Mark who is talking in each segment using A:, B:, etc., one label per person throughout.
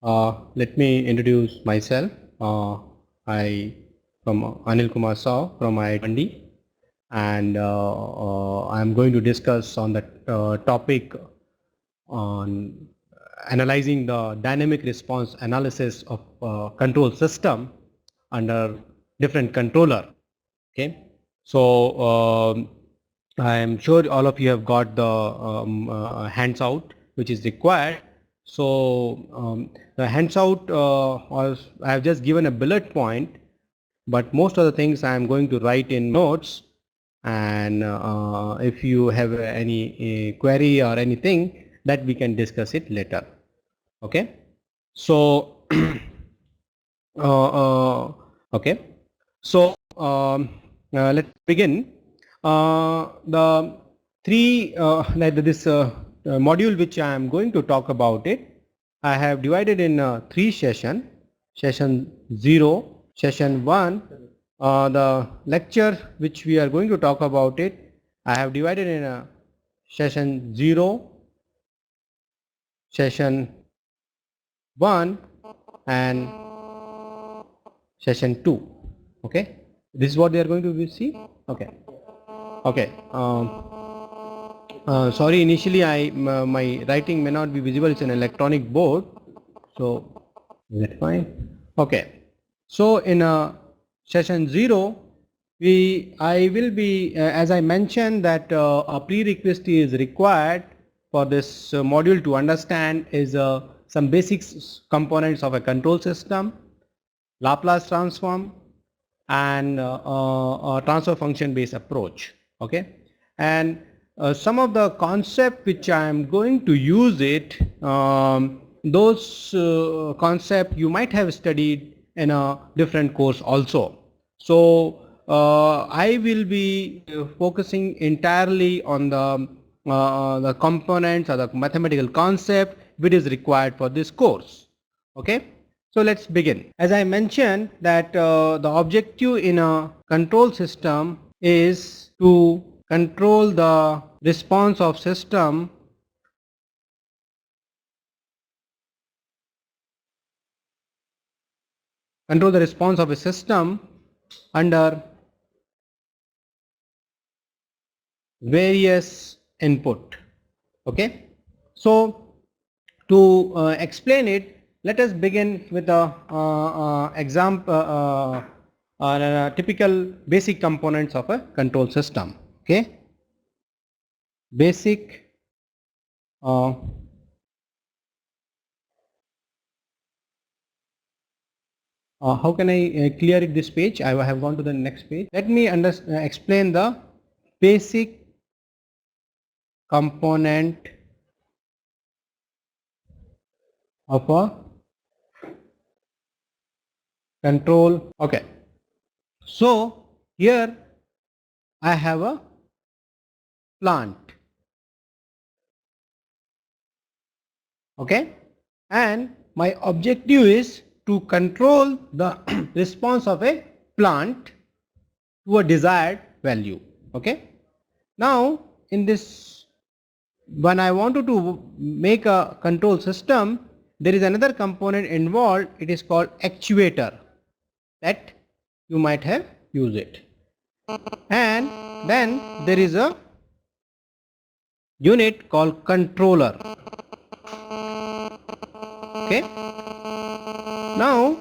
A: Let me introduce myself. I from Anil Kumar Saw from IIT, and I am going to discuss on the topic on analyzing the dynamic response analysis of control system under different controller. Okay, so I am sure all of you have got the hands out which is required. So the hands out I have just given a bullet point, but most of the things I am going to write in notes, and if you have any query or anything, that we can discuss it later. Okay, so okay, so let's begin. The three like this module which I am going to talk about it, I have divided in three session. Session 0, session 1, the lecture which we are going to talk about it, I have divided in a session 0, session 1 and session 2. Okay, this is what they are going to see. Okay, okay. Sorry, initially my writing may not be visible. It's an electronic board, so is that fine? Okay, so in session 0, I will be as I mentioned that a prerequisite is required for this module to understand is some basic components of a control system, Laplace transform, and transfer function based approach. Okay, and some of the concept which I am going to use it, those concept you might have studied in a different course also. So I will be focusing entirely on the components or the mathematical concept which is required for this course. Okay, so let's begin. As I mentioned that the objective in a control system is to control the response of system a system under various input. Okay, so to explain it, let us begin with a example, typical basic components of a control system. Okay, basic how can I clear it this page? I have gone to the next page. Let me explain the basic component of a control. Okay, so here I have a plant. Okay, and my objective is to control the response of a plant to a desired value. Okay, now in this, when I wanted to make a control system, there is another component involved. It is called actuator, that you might have used it, and then there is a unit called controller. Okay, now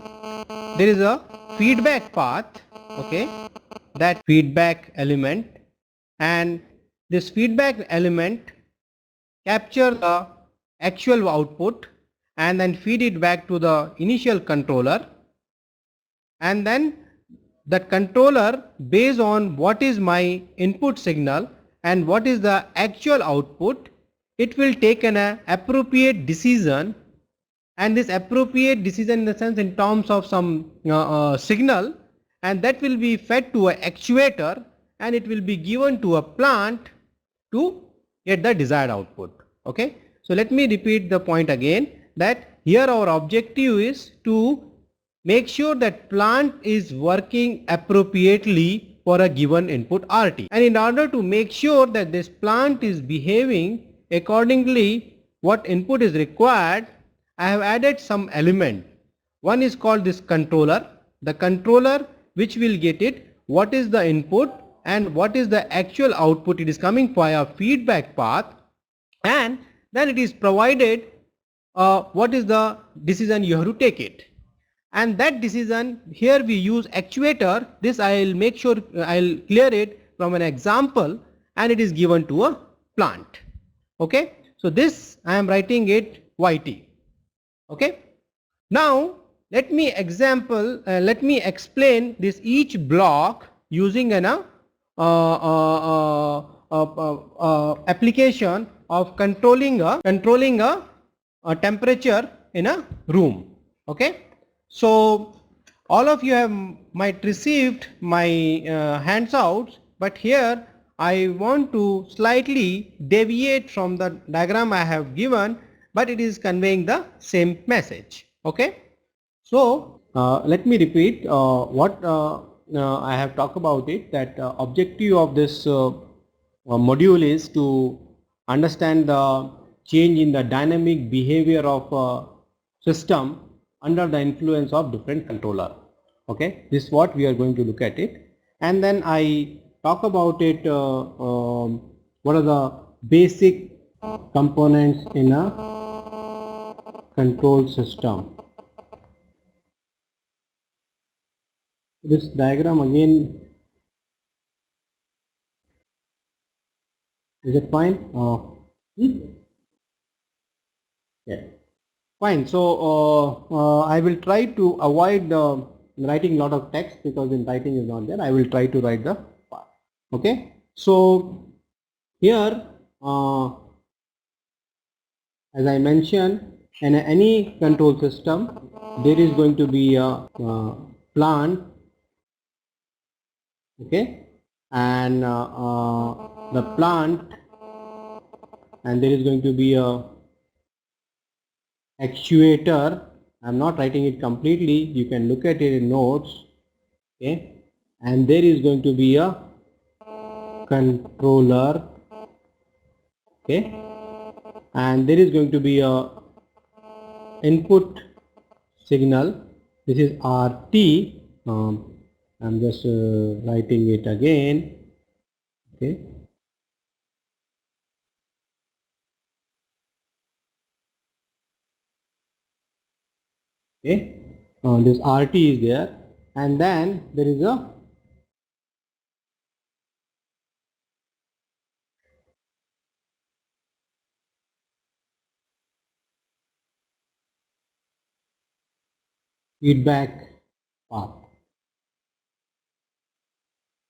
A: there is a feedback path. Okay, that feedback element, and this feedback element capture the actual output and then feed it back to the initial controller, and then the controller, based on what is my input signal and what is the actual output, it will take an appropriate decision, and this appropriate decision in the sense in terms of some signal, and that will be fed to an actuator, and it will be given to a plant to get the desired output. Okay, so let me repeat the point again, that here our objective is to make sure that plant is working appropriately for a given input RT, and in order to make sure that this plant is behaving accordingly what input is required, I have added some element. One is called this controller. The controller which will get it, what is the input and what is the actual output it is coming via feedback path, and then it is provided what is the decision you have to take it. And that decision, here we use actuator. This I will make sure I will clear it from an example, and it is given to a plant. Okay, so this I am writing it YT. Okay, now let me explain this each block using an application of controlling a temperature in a room. Okay, so all of you have might received my handouts, but here I want to slightly deviate from the diagram I have given, but it is conveying the same message. Okay, so let me repeat what I have talked about it, that objective of this module is to understand the change in the dynamic behavior of a system under the influence of different controller. Okay, this is what we are going to look at it, and then I talk about it what are the basic components in a control system. This diagram again, is it fine? Yeah, fine. So I will try to avoid writing lot of text, because in writing is not there. I will try to write the part. Okay, so here as I mentioned, in any control system there is going to be a plant, okay, and the plant, and there is going to be a actuator. I am not writing it completely, you can look at it in notes, okay, and there is going to be a controller, okay, and there is going to be a input signal. This is RT. I'm just writing it again, okay. Okay, this RT is there, and then there is a feedback path.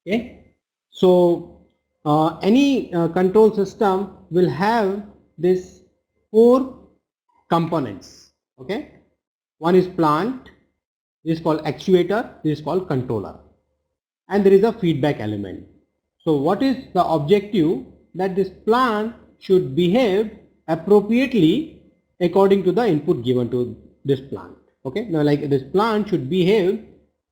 A: Okay, so any control system will have this 4 components. Okay, one is plant, this is called actuator, this is called controller, and there is a feedback element. So what is the objective? That this plant should behave appropriately according to the input given to this plant. Okay, now like this plant should behave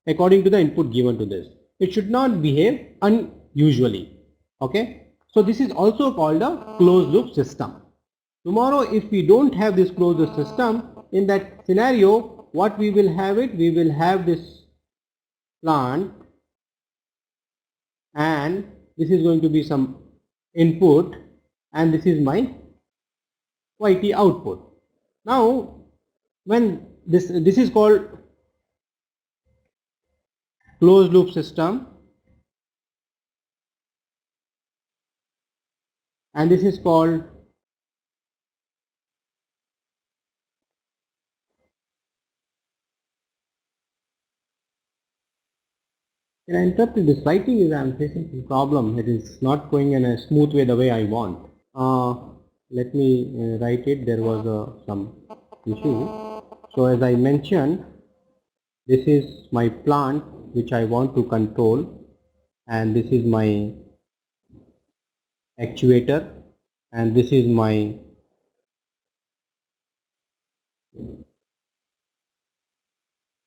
A: according to the input given to this. It should not behave unusually. Okay, so this is also called a closed loop system. Tomorrow if we don't have this closed loop system, in that scenario what we will have it, we will have this plant, and this is going to be some input, and this is my YT output. Now when this is called closed loop system, and this is called can I interrupt you? This writing is, I am facing some problem. It is not going in a smooth way the way I want. Let me write it. There was some issue. So as I mentioned, this is my plant which I want to control, and this is my actuator, and this is my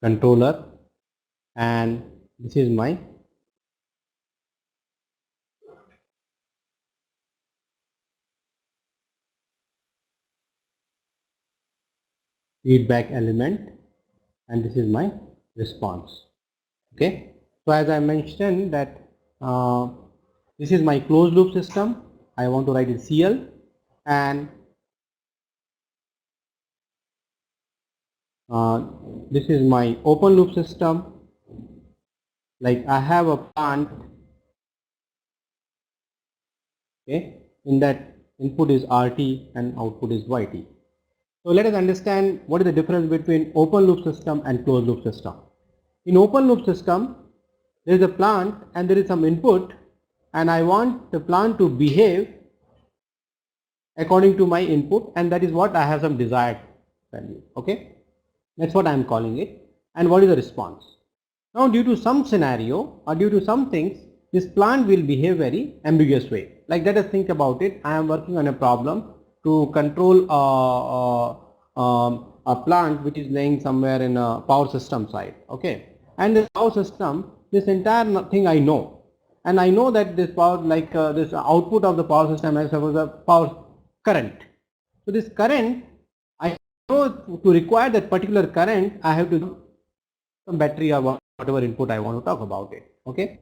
A: controller, and this is my feedback element, and this is my response. Okay, so as I mentioned that this is my closed loop system. I want to write it CL, and this is my open loop system. Like I have a plant, okay, in that input is RT and output is YT. So let us understand what is the difference between open loop system and closed loop system. In open loop system, there is a plant and there is some input, and I want the plant to behave according to my input, and that is what I have some desired value. Okay, that's what I am calling it. And what is the response? Now due to some scenario or due to some things, this plant will behave very ambiguous way. Like let us think about it. I am working on a problem to control a plant which is laying somewhere in a power system side. Okay, and this power system, this entire thing I know, and I know that this power, like this output of the power system has suppose a power current. So this current, I know to require that particular current, I have to do some battery or whatever input I want to talk about it. Okay.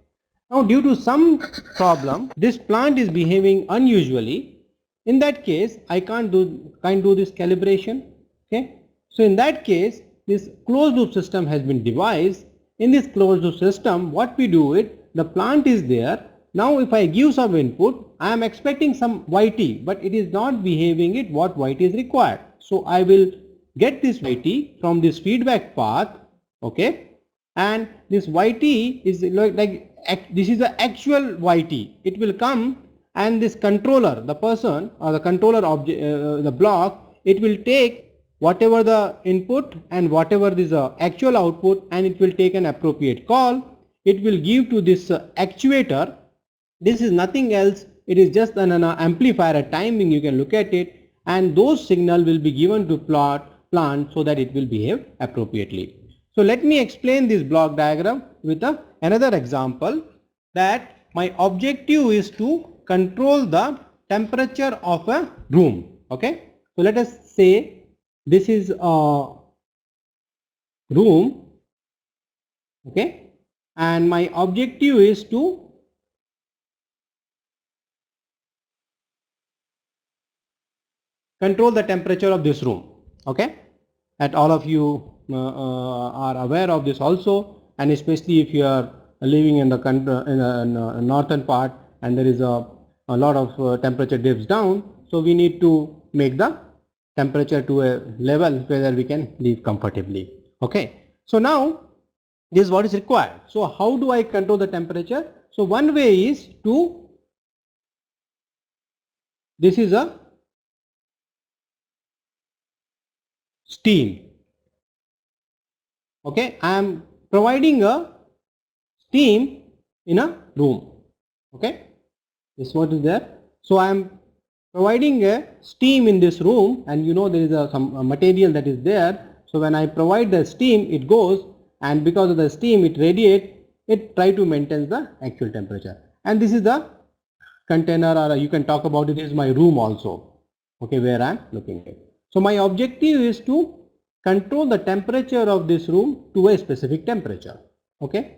A: Now due to some problem, this plant is behaving unusually. In that case, I can't do this calibration. Okay. So in that case, this closed loop system has been devised. In this closed loop system, what we do it, the plant is there. Now if I give some input, I am expecting some YT, but it is not behaving it what YT is required. So I will get this YT from this feedback path. Okay, and this YT is like this is the actual YT. It will come, and this controller, the person or the controller object, the block, it will take whatever the input and whatever is the actual output, and it will take an appropriate call. It will give to this actuator. This is nothing else. It is just an amplifier, a timing. You can look at it, and those signal will be given to plant so that it will behave appropriately. So let me explain this block diagram with another example, that my objective is to control the temperature of a room. Okay. So let us say this is a room. Okay. And my objective is to control the temperature of this room. Okay. That all of you are aware of this also, and especially if you are living in the northern part and there is a lot of temperature dips down, so we need to make the temperature to a level where we can live comfortably. Okay, so now this is what is required. So how do I control the temperature? So one way is to, this is a steam. Okay, I am providing a steam in a room. Okay, this is what is there. So I am providing a steam in this room, and you know there is some material that is there. So when I provide the steam, it goes, and because of the steam it radiates, it try to maintain the actual temperature. And this is the container, or you can talk about it, is my room also. Okay, where I am looking at. So my objective is to control the temperature of this room to a specific temperature. Okay.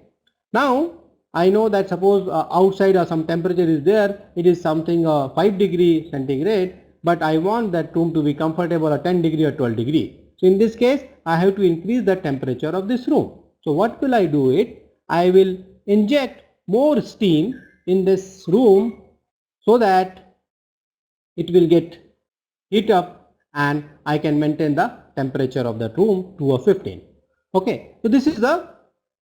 A: Now I know that suppose outside some temperature is there, it is something 5 degree centigrade, but I want that room to be comfortable at 10 degree or 12 degree. So in this case, I have to increase the temperature of this room. So what will I do it? I will inject more steam in this room so that it will get heat up, and I can maintain the temperature of that room to a 15. Okay, so this is the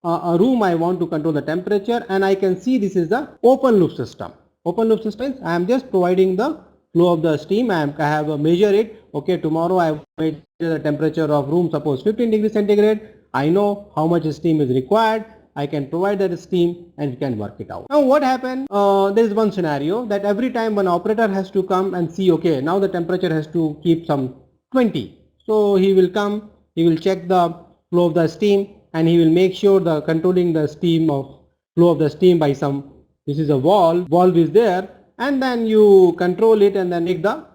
A: a room I want to control the temperature, and I can see this is the open loop system. Open loop system, I am just providing the flow of the steam. I have measure it. Okay, tomorrow I measure the temperature of room, suppose 15 degrees centigrade. I know how much steam is required. I can provide that steam and we can work it out. Now what happened? There is one scenario that every time one operator has to come and see, okay, now the temperature has to keep some 20. So he will come, he will check the flow of the steam, and he will make sure the controlling the steam of flow of the steam by some, this is a valve is there, and then you control it and then make the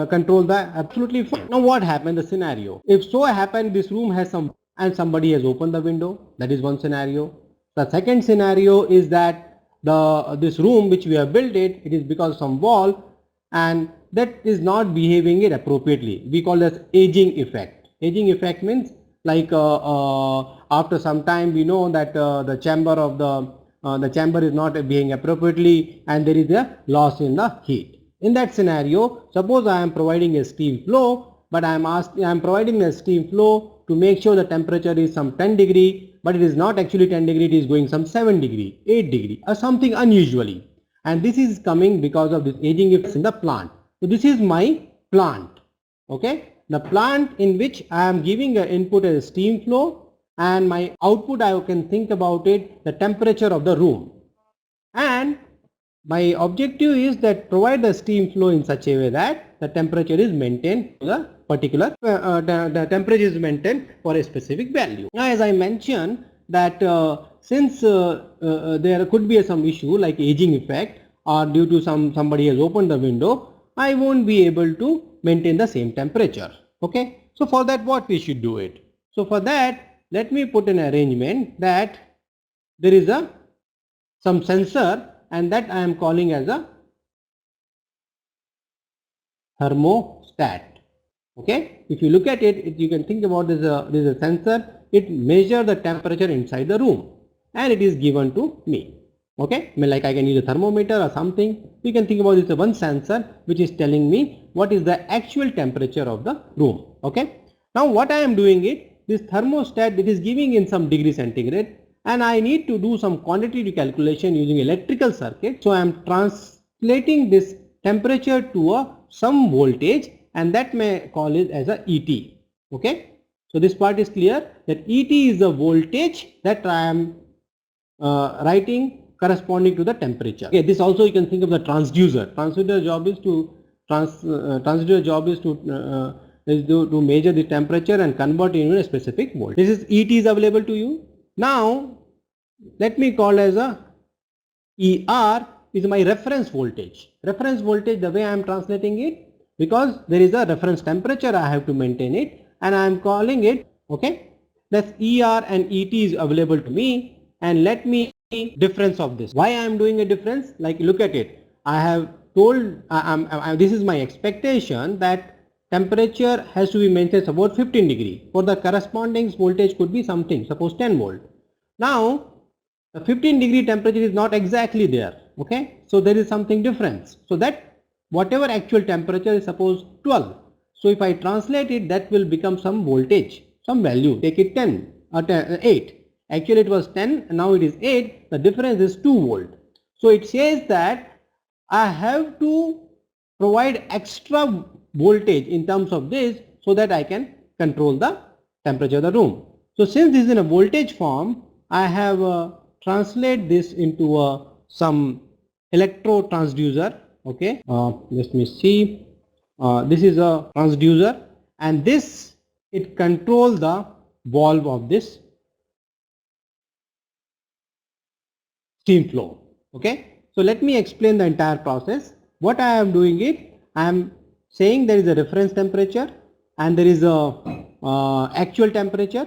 A: control the absolutely fine. Now what happened, the scenario? If so happened this room has some and somebody has opened the window, that is one scenario. The second scenario is that this room which we have built it is because of some wall and that is not behaving it appropriately. We call this aging effect. Aging effect means like after some time we know that the chamber is not behaving appropriately and there is a loss in the heat. In that scenario, suppose I am providing a steam flow, but I am providing a steam flow to make sure the temperature is some 10 degree, but it is not actually 10 degree, it is going some 7 degree, 8 degree or something unusually. And this is coming because of this aging effects in the plant. So this is my plant, okay? The plant in which I am giving an input as steam flow and my output I can think about it, the temperature of the room. And my objective is that provide the steam flow in such a way that the temperature is maintained to the particular, the temperature is maintained for a specific value. Now as I mentioned that since there could be some issue like aging effect or due to somebody has opened the window, I won't be able to maintain the same temperature. Okay. So for that what we should do it? So for that let me put an arrangement that there is some sensor and that I am calling as a thermostat. Okay, if you look at it, you can think about this is a sensor. It measures the temperature inside the room and it is given to me. Okay, I mean like I can use a thermometer or something. You can think about this as one sensor which is telling me what is the actual temperature of the room. Okay, now what I am doing it, this thermostat it is giving in some degree centigrade and I need to do some quantitative calculation using electrical circuit. So I am translating this temperature to some voltage and that may call it as a ET. Okay, so this part is clear that ET is the voltage that I am writing corresponding to the temperature. Okay, this also you can think of the transducer. Transducer job is to measure the temperature and convert it into a specific voltage. This is ET is available to you. Now let me call as a ER is my reference voltage. Reference voltage, the way I am translating it, because there is a reference temperature I have to maintain it and I am calling it, okay, that's ER and ET is available to me and let me difference of this. Why I am doing a difference? Like look at it. I have told this is my expectation that temperature has to be maintained about 15 degree. For the corresponding voltage could be something, suppose 10 volt. Now the 15 degree temperature is not exactly there. Okay, so there is something difference. So that whatever actual temperature is suppose 12. So if I translate it, that will become some voltage, some value. Take it 10 or 8. Actually it was 10 and now it is 8. The difference is 2 volt. So it says that I have to provide extra voltage in terms of this so that I can control the temperature of the room. So since this is in a voltage form, I have translate this into some electro transducer. Okay, let me see. This is a transducer and this it controls the valve of this steam flow. Okay, so let me explain the entire process. What I am doing it, I am saying there is a reference temperature and there is a actual temperature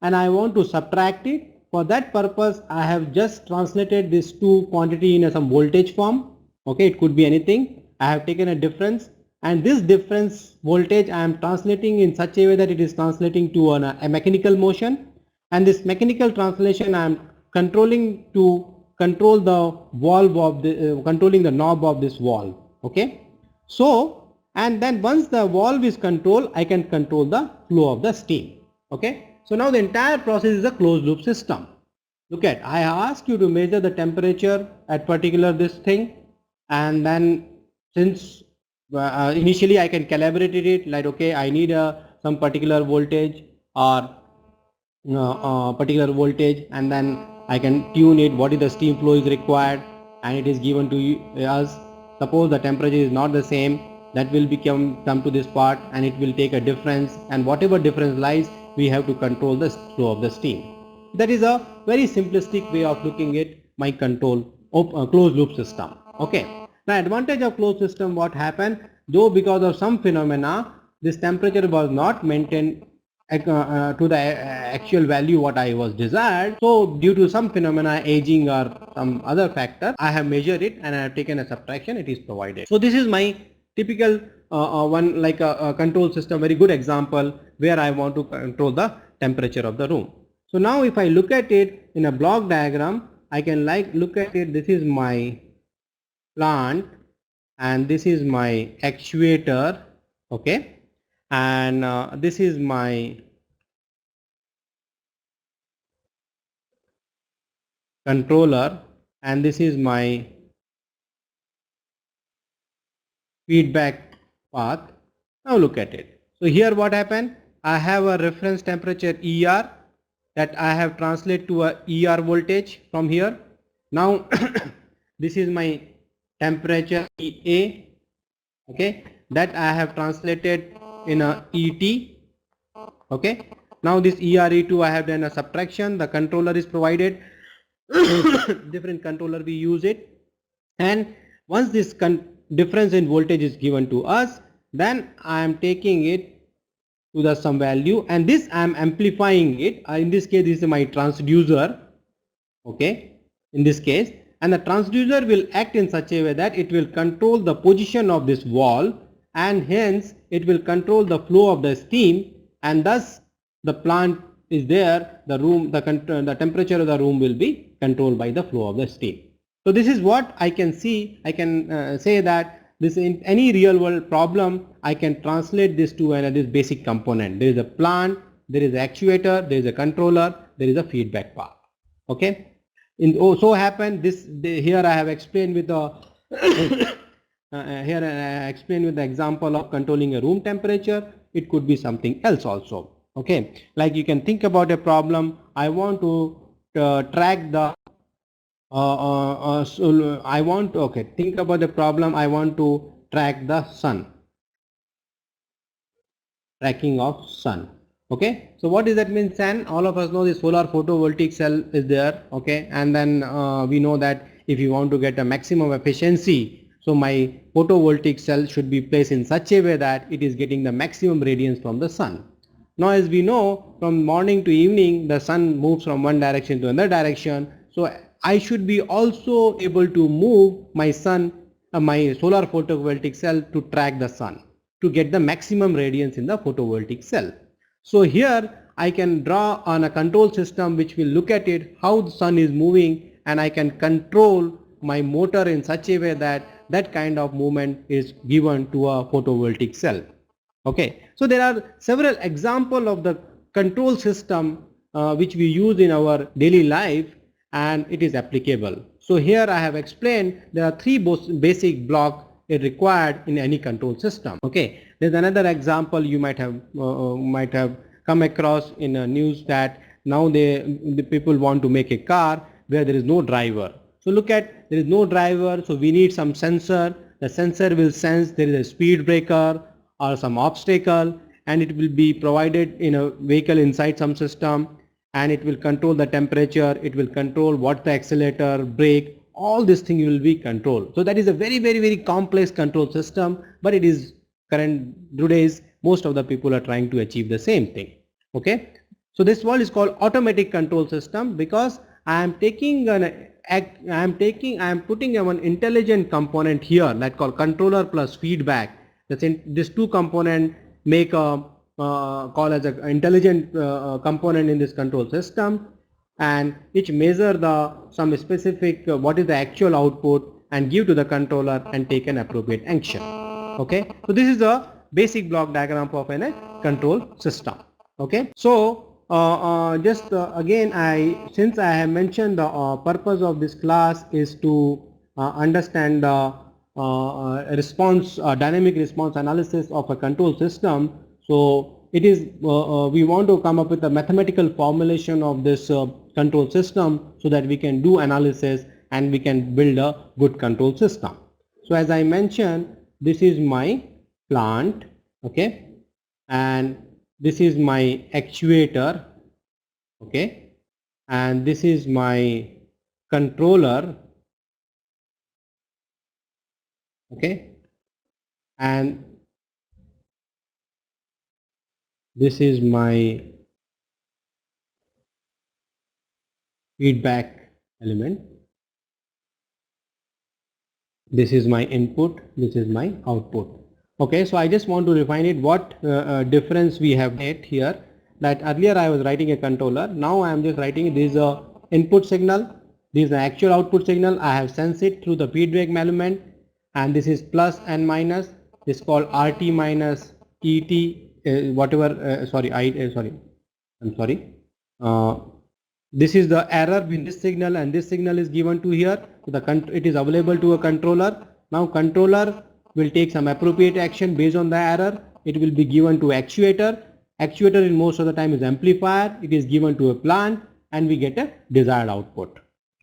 A: and I want to subtract it. For that purpose I have just translated this two quantity in some voltage form. Okay, it could be anything. I have taken a difference and this difference voltage I am translating in such a way that it is translating to a mechanical motion, and this mechanical translation I am controlling to control the valve of the controlling the knob of this valve. Okay, so and then once the valve is controlled, I can control the flow of the steam. Okay, so now the entire process is a closed loop system. Look at, I ask you to measure the temperature at particular this thing, and then since initially I can calibrate it like okay, I need some particular voltage or particular voltage, and then I can tune it what is the steam flow is required and it is given to us. Suppose the temperature is not the same, that will come to this part and it will take a difference, and whatever difference lies we have to control the flow of the steam. That is a very simplistic way of looking at my control of closed loop system. Okay, now advantage of closed system, what happened though because of some phenomena this temperature was not maintained to the actual value what I was desired. So due to some phenomena, aging or some other factor, I have measured it and I have taken a subtraction, it is provided. So this is my typical one, like a control system, very good example where I want to control the temperature of the room. So now if I look at it in a block diagram, I can look at it, this is my plant and this is my actuator, okay, and this is my controller and this is my feedback path. Now look at it. So here what happened, I have a reference temperature ER that I have translated to a ER voltage from here. Now this is my temperature EA, okay, that I have translated in a ET, okay. Now this ERE2 I have done a subtraction, the controller is provided, different controller we use it, and once this difference in voltage is given to us, then I am taking it to the some value and this I am amplifying it. In this case this is my transducer, okay, in this case, and the transducer will act in such a way that it will control the position of this wall and hence it will control the flow of the steam, and thus the plant is there, the room, the temperature of the room will be controlled by the flow of the steam. So this is what I can see. I can say that this in any real world problem I can translate this to this basic component. There is a plant, there is an actuator, there is a controller, there is a feedback path, okay. So happen this here I have explained with the here I explained with the example of controlling a room temperature. It could be something else also, okay, like you can think about a problem. I want to track the so I want to, okay, think about the problem. I want to track the sun, tracking of sun, okay. So what does that mean? Sun, all of us know the solar photovoltaic cell is there, okay, and then we know that if you want to get a maximum efficiency, so my photovoltaic cell should be placed in such a way that it is getting the maximum radiance from the sun. Now as we know, from morning to evening the sun moves from one direction to another direction, so I should be also able to move my sun, my solar photovoltaic cell to track the sun, to get the maximum radiance in the photovoltaic cell. So here I can draw on a control system which will look at it how the sun is moving, and I can control my motor in such a way that that kind of movement is given to a photovoltaic cell, okay. So there are several examples of the control system which we use in our daily life and it is applicable. So here I have explained there are three basic blocks required in any control system, okay. There's another example you might have come across in a news that now the people want to make a car where there is no driver. So look at, there is no driver, so we need some sensor. The sensor will sense there is a speed breaker or some obstacle, and it will be provided in a vehicle inside some system, and it will control the temperature, it will control what the accelerator, brake, all this thing will be controlled. So that is a very complex control system, but it is current nowadays most of the people are trying to achieve the same thing, okay. So this one is called automatic control system because I am taking an I am putting an intelligent component here that called controller plus feedback. This two component make a call as an intelligent component in this control system, and which measure the some specific what is the actual output and give to the controller and take an appropriate action, okay. So this is the basic block diagram of a control system, okay. So just again, since I have mentioned the purpose of this class is to understand the response dynamic response analysis of a control system. So it is we want to come up with a mathematical formulation of this control system so that we can do analysis and we can build a good control system. So as I mentioned, this is my plant, okay, and this is my actuator, okay, and this is my controller, okay, and this is my feedback element. This is my input, this is my output. Okay, so I just want to refine it what difference we have made here, that earlier I was writing a controller, now I am just writing this is a input signal, this is the actual output signal, I have sensed it through the feedback element, and this is plus and minus, this is called RT minus ET, whatever, sorry, I'm sorry. This is the error between this signal and this signal is given to here. So it is available to a controller. Now controller will take some appropriate action based on the error. It will be given to actuator. Actuator in most of the time is amplifier. It is given to a plant and we get a desired output.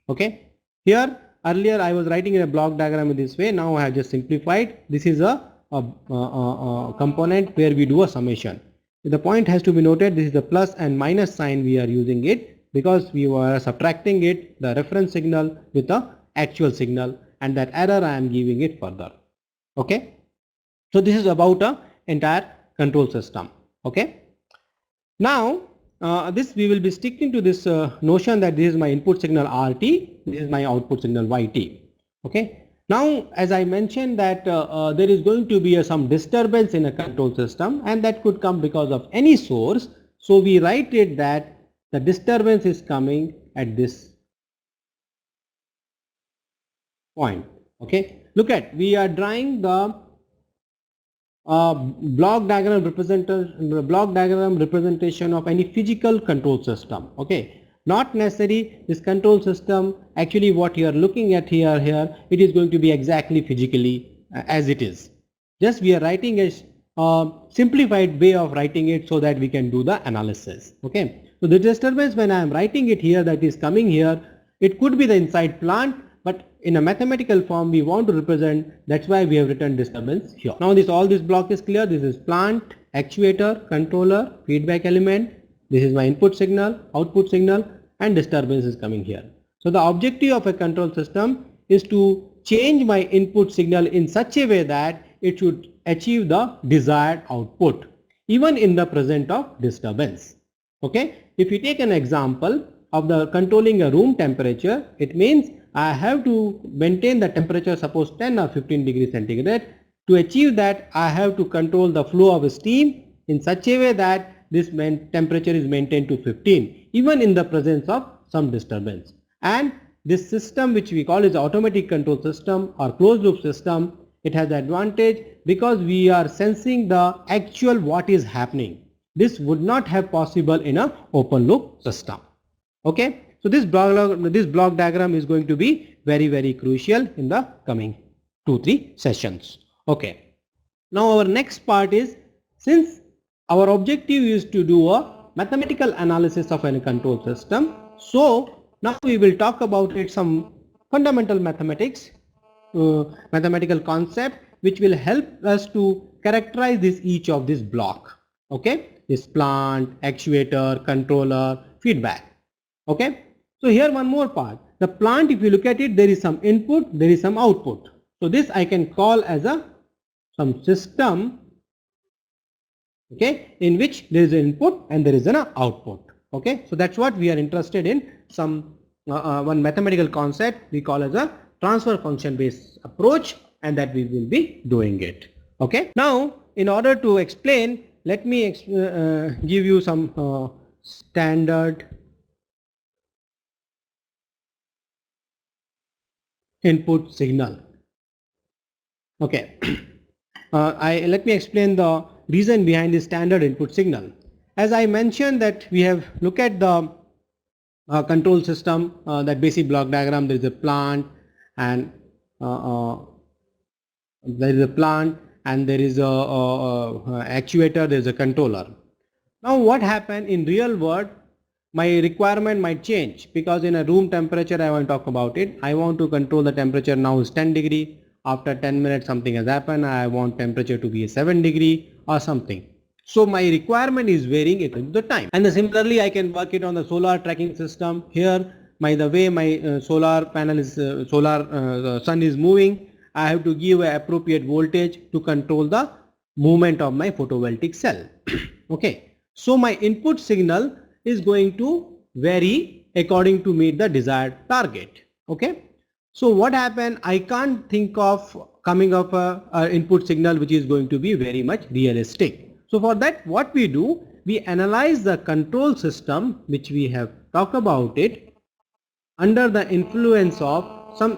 A: Okay. Here earlier I was writing in a block diagram in this way. Now I have just simplified. This is a component where we do a summation. The point has to be noted, this is the plus and minus sign we are using it because we were subtracting it, the reference signal with the actual signal, and that error I am giving it further. Okay. So this is about a entire control system. Okay. Now this we will be sticking to this notion that this is my input signal RT, this is my output signal YT. Okay. Now as I mentioned that there is going to be some disturbance in a control system, and that could come because of any source. So we write it that the disturbance is coming at this point. Okay. Look at, we are drawing the block diagram representation of any physical control system. Okay. Not necessary this control system, actually what you are looking at here, it is going to be exactly physically as it is. Just we are writing a simplified way of writing it so that we can do the analysis. Okay. So the disturbance when I am writing it here, that is coming here, it could be the inside plant, but in a mathematical form we want to represent, that's why we have written disturbance here. Now all this block is clear. This is plant, actuator, controller, feedback element, this is my input signal, output signal, and disturbance is coming here. So the objective of a control system is to change my input signal in such a way that it should achieve the desired output even in the presence of disturbance. Okay. If you take an example of the controlling a room temperature, it means I have to maintain the temperature, suppose 10 or 15 degrees centigrade. To achieve that, I have to control the flow of steam in such a way that this temperature is maintained to 15 even in the presence of some disturbance. And this system which we call is automatic control system or closed loop system, it has advantage because we are sensing the actual what is happening. This would not have possible in a open loop system. Okay. So this block diagram is going to be very crucial in the coming 2-3 sessions. Okay. Now our next part is, since our objective is to do a mathematical analysis of any control system, so now we will talk about it some fundamental mathematics, mathematical concept which will help us to characterize each of this block. Okay. This plant, actuator, controller, feedback. Okay. So here one more part. The plant, if you look at it, there is some input, there is some output. So this I can call as some system, okay, in which there is an input and there is an output. Okay. So that's what we are interested in, some one mathematical concept we call as a transfer function based approach, and that we will be doing it. Okay. Now in order to explain, let me give you some standard input signal. Okay. Let me explain the reason behind the standard input signal. As I mentioned that we have looked at the control system, that basic block diagram, there is a plant and there is a actuator, there is a controller. Now what happened in real world, my requirement might change, because in a room temperature I want to talk about it. I want to control the temperature now is 10 degree. After 10 minutes something has happened, I want temperature to be 7 degree or something. So my requirement is varying according to the time. And similarly I can work it on the solar tracking system. Here the way my solar panel is sun is moving, I have to give an appropriate voltage to control the movement of my photovoltaic cell. Okay, so my input signal is going to vary according to meet the desired target. Okay, so what happened, I can't think of coming up a input signal which is going to be very much realistic. So for that, what we do, we analyze the control system which we have talked about it under the influence of some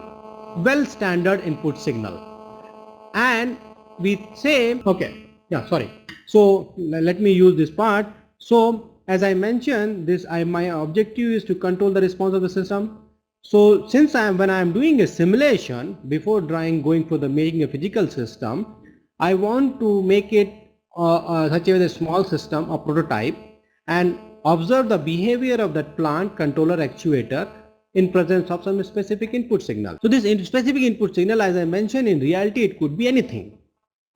A: well standard input signal, and we say, okay, yeah, sorry, so let me use this part. So as I mentioned, my objective is to control the response of the system. So since when I am doing a simulation before going for the making a physical system, I want to make it such a small system, a prototype, and observe the behavior of that plant controller actuator in presence of some specific input signal. So this specific input signal, as I mentioned, in reality it could be anything,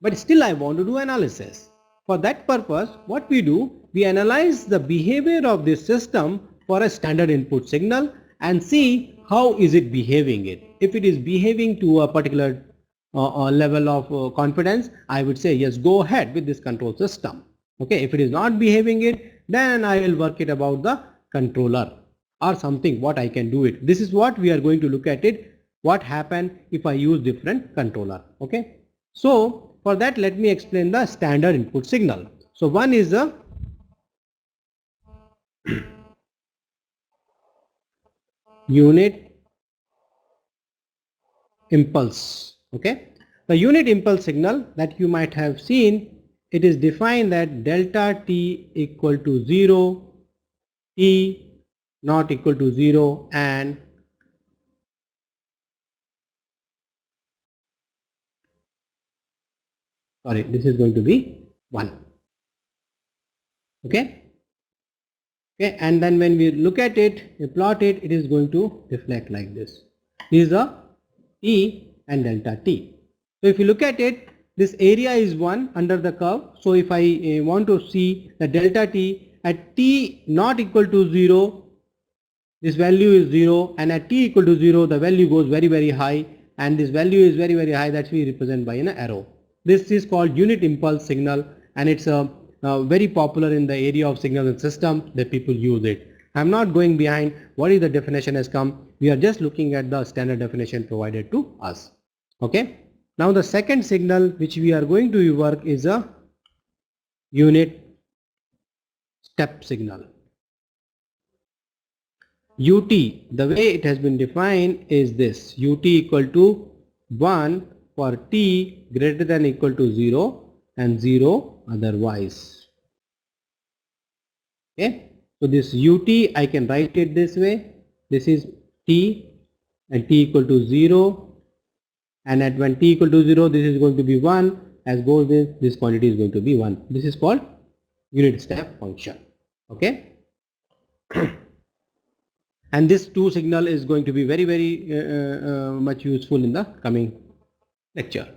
A: but still I want to do analysis. For that purpose, what we do, we analyze the behavior of this system for a standard input signal and see how is it behaving it. If it is behaving to a particular level of confidence, I would say yes, go ahead with this control system. Okay, if it is not behaving it, then I will work it about the controller or something, what I can do it. This is what we are going to look at it, what happen if I use different controller. Okay, so for that, let me explain the standard input signal. So one is the unit impulse. Okay, the unit impulse signal that you might have seen, it is defined that delta t equal to 0, t not equal to 0, and sorry, this is going to be 1. Okay, okay, and then when we look at it, we plot it, it is going to reflect like this. These are t and delta t. So if you look at it, this area is 1 under the curve. So if I want to see the delta t at t not equal to 0, this value is 0, and at t equal to 0 the value goes very high, and this value is very high, that we represent by an arrow. This is called unit impulse signal, and it's very popular in the area of signals and systems that people use it. I'm not going behind what is the definition has come, we are just looking at the standard definition provided to us. Okay, now the second signal which we are going to work is a unit step signal. UT, the way it has been defined is this: UT equal to 1 for t greater than equal to 0 and 0 otherwise. Okay, so this UT I can write it this way: this is t and t equal to 0, and at when t equal to 0 this is going to be 1, as goes this quantity is going to be 1. This is called unit step function. Okay. And this two signal is going to be very much useful in the coming lecture.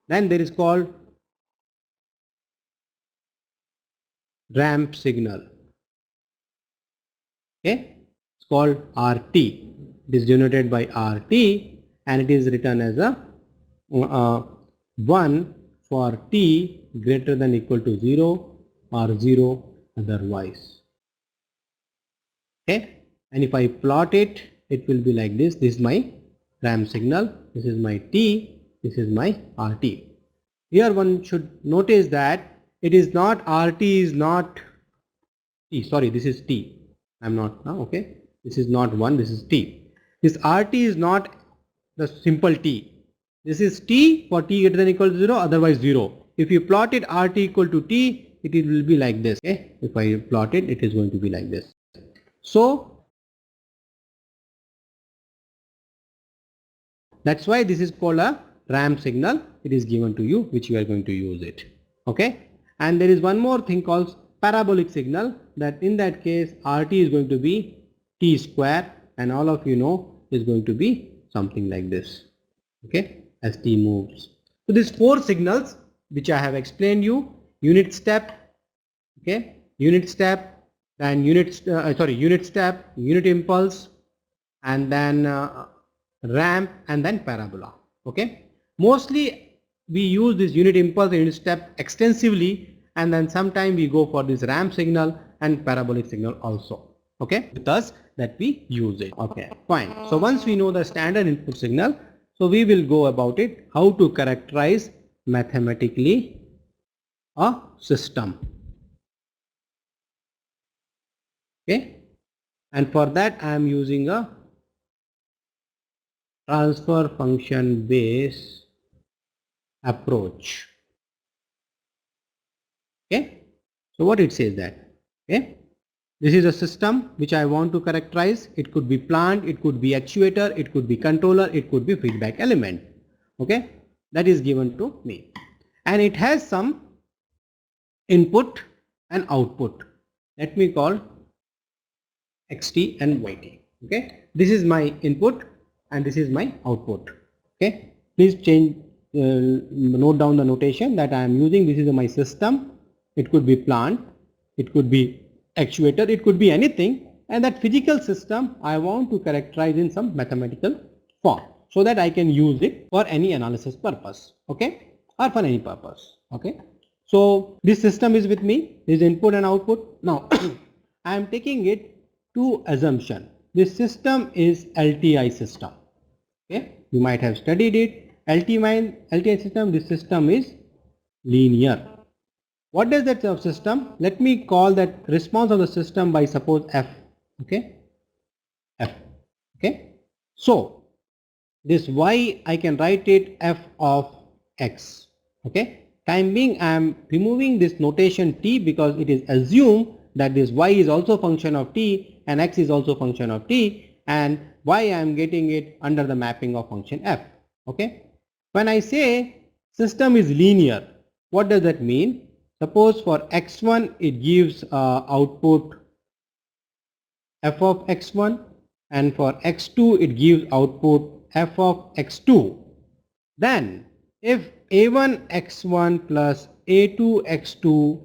A: Then there is called ramp signal. Okay, it's called RT. It is denoted by RT, and it is written as a 1 for t greater than equal to 0 or 0 otherwise. Okay, and if I plot it, it will be like this. This is my ramp signal, this is my t, this is my RT. Here one should notice that it is not RT is not t, sorry, this is t. I'm not, okay, this is not 1, this is t. This RT is not the simple t. This is t for t greater than equal to 0, otherwise 0. If you plot it RT equal to t, it will be like this. Okay, if I plot it, it is going to be like this. So that's why this is called a ramp signal. It is given to you, which you are going to use it. Okay, and there is one more thing called parabolic signal, that in that case RT is going to be t square, and all of you know is going to be something like this. Okay, as t moves. So these four signals which I have explained you: unit step, okay, unit step, then unit step, unit impulse, and then ramp, and then parabola. Okay, mostly we use this unit impulse and unit step extensively, and then sometime we go for this ramp signal and parabolic signal also. Okay, thus that we use it. Okay, fine. So once we know the standard input signal, so we will go about it how to characterize mathematically a system. Okay, and for that I am using a transfer function based approach. Okay, so what it says that, okay, this is a system which I want to characterize. It could be plant, it could be actuator, it could be controller, it could be feedback element. Okay, that is given to me, and it has some input and output. Let me call xt and yt. Okay, this is my input and this is my output. Okay, please change, note down the notation that I am using. This is my system. It could be plant, it could be actuator, it could be anything, and that physical system I want to characterize in some mathematical form so that I can use it for any analysis purpose, okay, or for any purpose. Okay, so this system is with me, this input and output. Now I am taking it to assumption this system is LTI system. Okay, you might have studied it. LTI system, this system is linear. What does that system? Let me call that response of the system by suppose f. Okay, f. Okay, so this y I can write it f of x. Okay, time being I am removing this notation t because it is assumed that this y is also function of t and x is also function of t, and y I am getting it under the mapping of function f. Okay, when I say system is linear, what does that mean? Suppose for x1 it gives output f of x1, and for x2 it gives output f of x2. Then if a1 x1 plus a2 x2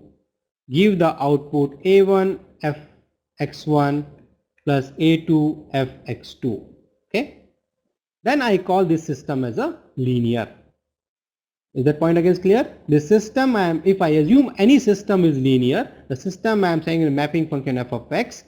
A: give the output a1 f x1 plus a2 f x2, okay, then I call this system as a linear. Is that point again clear? This system if I assume any system is linear, the system I am saying is mapping function f of x,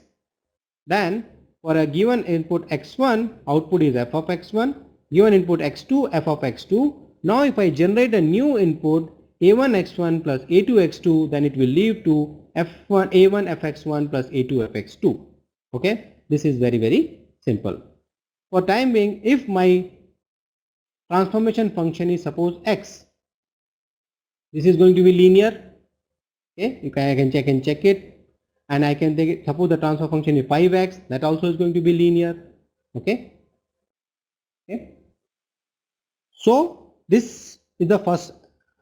A: then for a given input x1 output is f of x1, given input x2 f of x2. Now if I generate a new input a1 x1 plus a2 x2, then it will lead to f1 a1 fx1 plus a2 fx2. Okay, this is very simple. For time being, if my transformation function is suppose x, this is going to be linear. Okay, I can check it, and I can take it, suppose the transfer function is 5x, that also is going to be linear. Okay, okay. So this is the first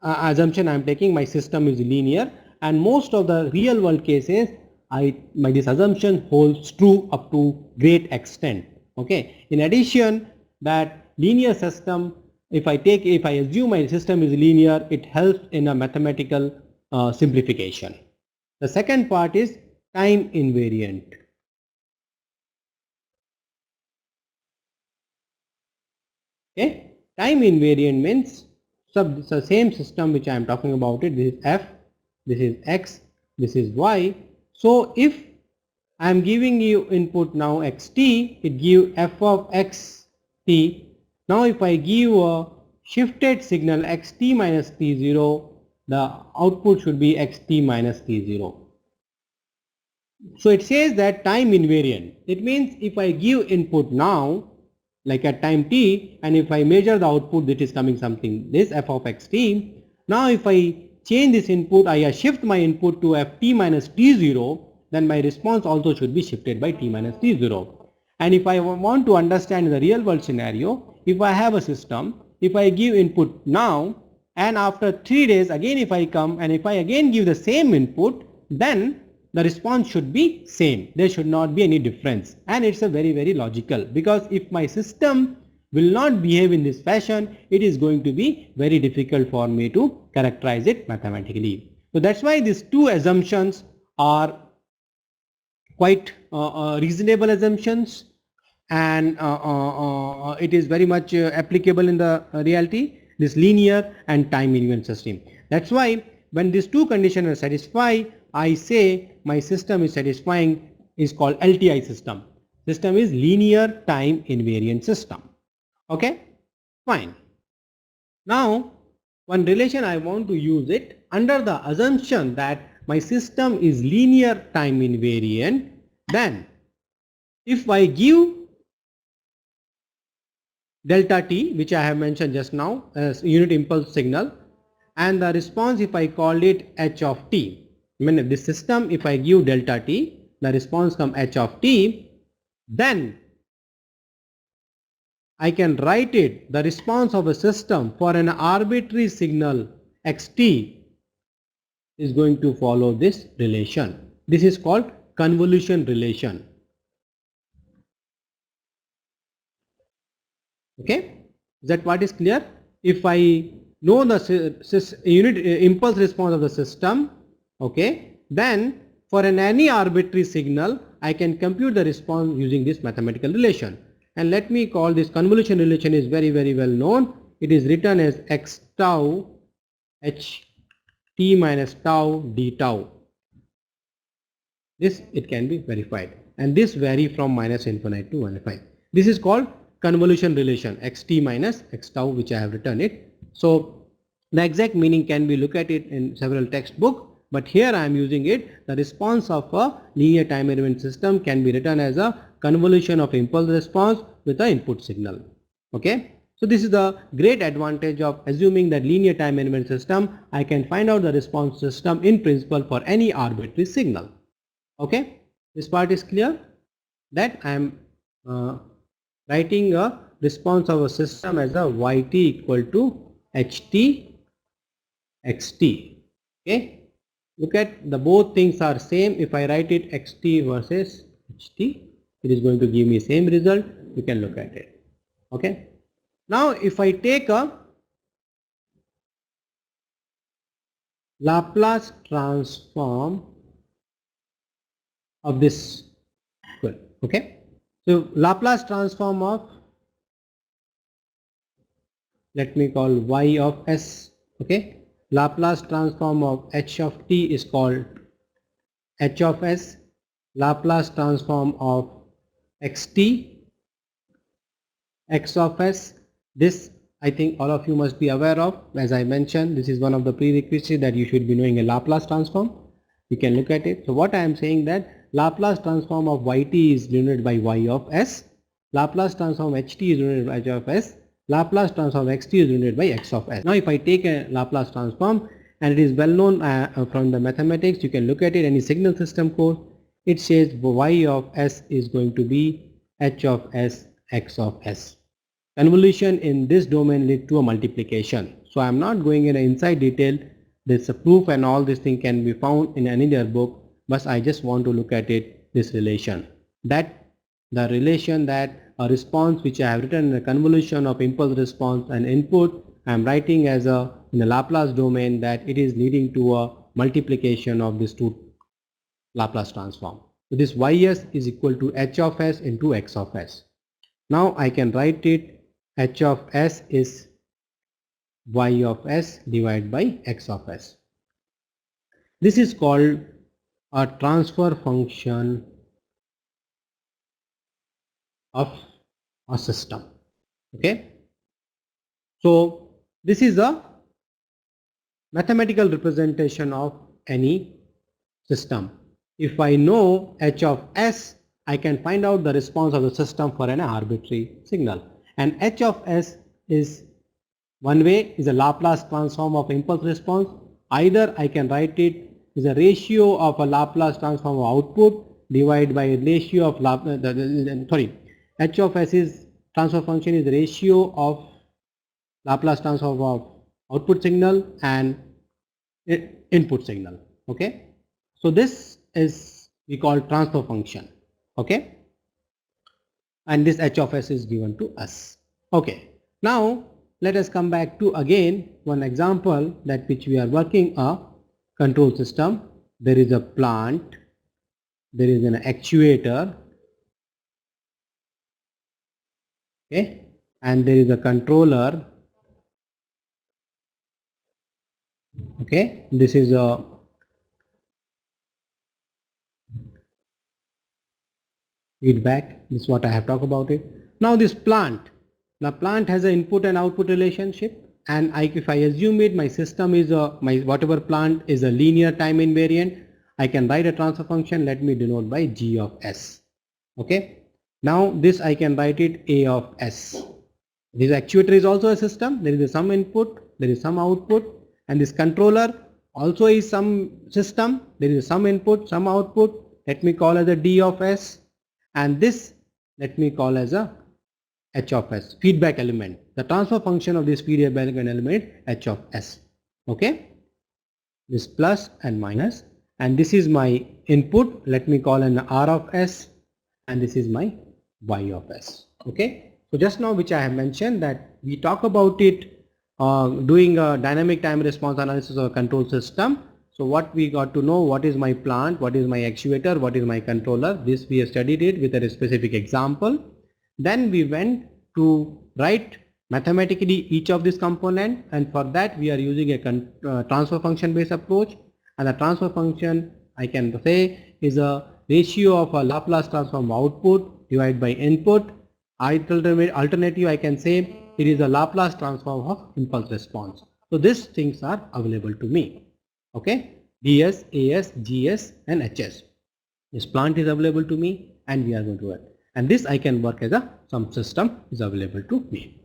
A: assumption I am taking, my system is linear, and most of the real world cases this assumption holds true up to great extent. Okay, in addition, that linear system, if I assume my system is linear, it helps in a mathematical simplification. The second part is time invariant. Okay, time invariant means the same system which I am talking about it. This is f, this is x, this is y. So if I am giving you input now xt, it gives f of xt. Now if I give a shifted signal xt minus t0, the output should be xt minus t0. So it says that time invariant. It means if I give input now, like at time t, and if I measure the output, that is coming something this f of xt. Now if I change this input, I shift my input to ft minus t0, then my response also should be shifted by t minus t0. And if I want to understand the real world scenario, if I have a system, if I give input now, and after 3 days again if I come and if I again give the same input, then the response should be same. There should not be any difference, and it's a very logical, because if my system will not behave in this fashion, it is going to be very difficult for me to characterize it mathematically. So that's why these two assumptions are quite reasonable assumptions, and it is very much applicable in the reality. this linear and time invariant system. That's why when these two conditions are satisfied, I say my system is satisfying, is called LTI system. System is linear time invariant system. Okay, fine. Now one relation I want to use it under the assumption that my system is linear time invariant. Then if I give delta t, which I have mentioned just now as unit impulse signal, and the response, if I called it h of t, I mean this system, if I give delta t, the response come h of t, then I can write it, the response of a system for an arbitrary signal xt is going to follow this relation. This is called convolution relation. Okay, is that what is clear? If I know the unit impulse response of the system, okay, then for any arbitrary signal I can compute the response using this mathematical relation. And let me call this convolution relation is very well known. It is written as x tau h t minus tau d tau. This it can be verified, and this vary from minus infinite to 1/5. This is called convolution relation xt minus x tau, which I have written it. So the exact meaning can be looked at it in several textbooks, but here I am using it. The response of a linear time invariant system can be written as a convolution of impulse response with the input signal. Okay, so this is the great advantage of assuming that linear time invariant system. I can find out the response system in principle for any arbitrary signal. Okay, this part is clear, that I am writing a response of a system as a yt equal to ht xt. Okay, look at the both things are same. If I write it xt versus ht, it is going to give me same result. You can look at it. Okay, now if I take a Laplace transform of this, okay, so Laplace transform of, let me call y of s, okay, Laplace transform of h of t is called h of s, Laplace transform of xt x of s. This I think all of you must be aware of. As I mentioned, this is one of the prerequisites that you should be knowing a Laplace transform. You can look at it. So what I am saying that Laplace transform of yt is denoted by y of s, Laplace transform ht is denoted by h of s, Laplace transform xt is denoted by x of s. Now if I take a Laplace transform, and it is well known from the mathematics, you can look at it, any signal system code, it says y of s is going to be h of s x of s. Convolution in this domain lead to a multiplication. So I am not going in inside detail. This proof and all this thing can be found in any other book, but I just want to look at it, this relation, that the relation that a response which I have written in a convolution of impulse response and input, I am writing as a in the Laplace domain that it is leading to a multiplication of these two Laplace transform. So this ys is equal to h of s into x of s. Now I can write it, h of s is y of s divided by x of s. This is called a transfer function of a system. Okay, so this is a mathematical representation of any system. If I know h of s, I can find out the response of the system for an arbitrary signal, and h of s is one way is a Laplace transform of impulse response. Either I can write it is a ratio of a Laplace transform of output divided by a ratio of h of s is transfer function is the ratio of Laplace transform of output signal and input signal. Okay, so this is we call transfer function. Okay, and this h of s is given to us. Okay, now let us come back to again one example that which we are working a control system. There is a plant, there is an actuator, okay, and there is a controller Okay, this is a feedback. This is what I have talked about it. Now this plant, the plant has an input and output relationship, and if I assume it, my system is my whatever plant is a linear time invariant. I can write a transfer function. Let me denote by G of S. Okay. Now this I can write it A of S. This actuator is also a system. There is some input, there is some output, and this controller also is some system. There is some input, some output. Let me call as a D of S, and this let me call as a H of S, feedback element. The transfer function of this feedback element H of S. Okay, this plus and minus, and this is my input. Let me call an R of S, and this is my Y of S. Okay, so just now which I have mentioned that we talk about it doing a dynamic time response analysis of a control system. So what we got to know, what is my plant, what is my actuator, what is my controller. This we have studied it with a specific example. Then we went to write mathematically each of these component, and for that we are using a transfer function based approach, and the transfer function I can say is a ratio of a Laplace transform output divided by input. Alternative I can say it is a Laplace transform of impulse response. So these things are available to me. Okay, DS, AS, GS and HS. This plant is available to me, and we are going to work, and this I can work as a some system is available to me.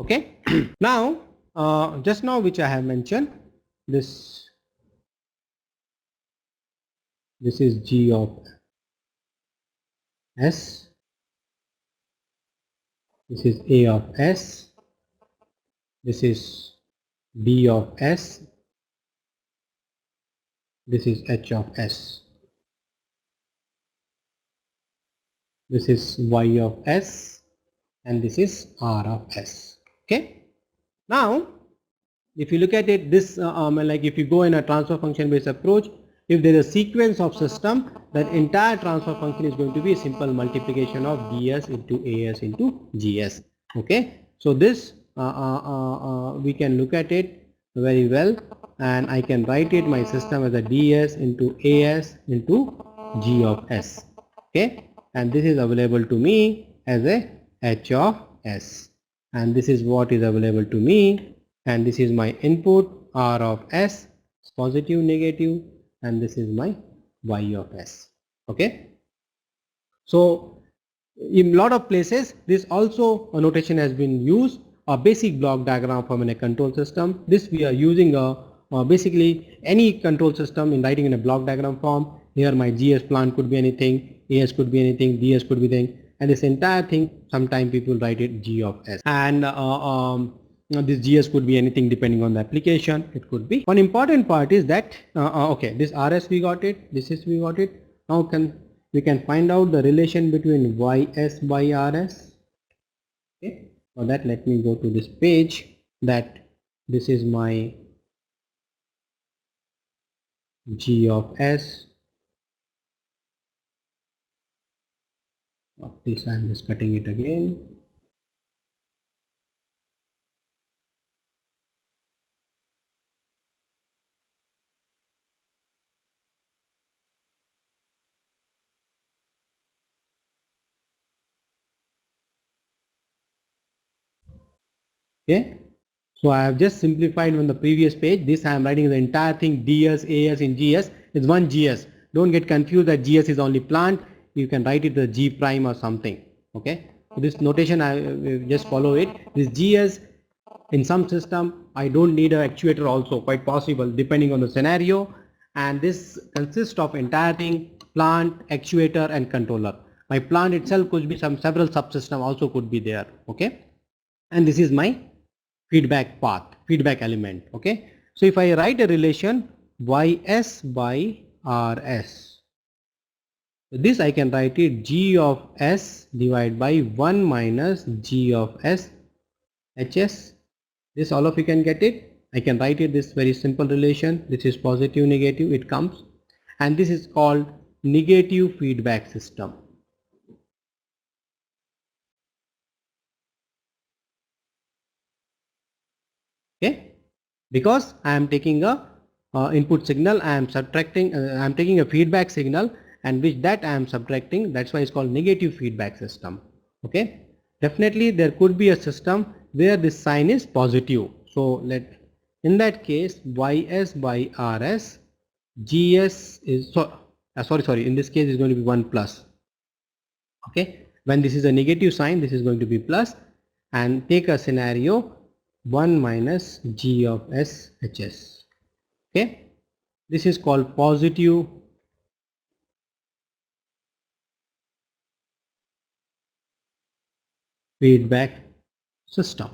A: Okay. Now just now which I have mentioned, this is G of S, this is A of S, this is B of S, this is H of S, this is Y of S, and this is R of S. Okay. Now if you look at it, this like if you go in a transfer function based approach, if there is a sequence of system, that entire transfer function is going to be a simple multiplication of ds into as into gs. Okay, so this we can look at it very well, and I can write it my system as a ds into as into g of s. Okay, and this is available to me as a h of s, and this is what is available to me, and this is my input R of S, positive, negative, and this is my Y of S. Okay, so in lot of places this also a notation has been used, a basic block diagram from a control system. This we are using basically any control system in writing in a block diagram form. Here my GS plant could be anything, AS could be anything, DS could be anything, and this entire thing sometimes people write it G of S, and this GS could be anything depending on the application. It could be one important part is that okay, this RS we got it, this is we got it. Now we can find out the relation between ys by rs. Okay, for that let me go to this page, that this is my g of s. This I am just cutting it again. Okay, so I have just simplified on the previous page. This I am writing the entire thing ds as in gs is one gs. Don't get confused that gs is only plant. You can write it the g prime or something. Okay, so this notation I just follow it. This gs in some system I don't need an actuator also, quite possible depending on the scenario, and this consists of entire thing plant, actuator and controller. My plant itself could be some several subsystem also could be there. Okay, and this is my feedback path, feedback element. Okay, so if I write a relation ys by rs, this I can write it g of s divided by 1 minus g of s hs. This all of you can get it. I can write it this very simple relation. This is positive, negative, it comes, and this is called negative feedback system. Okay, because I am taking a input signal, I am subtracting, I am taking a feedback signal, and which that I am subtracting. That's why it's called negative feedback system. Okay, definitely there could be a system where this sign is positive. So in that case, ys by rs, gs is sorry, in this case is going to be 1 plus. Okay, when this is a negative sign, this is going to be plus, and take a scenario 1 minus g of s hs. Okay, this is called positive feedback system.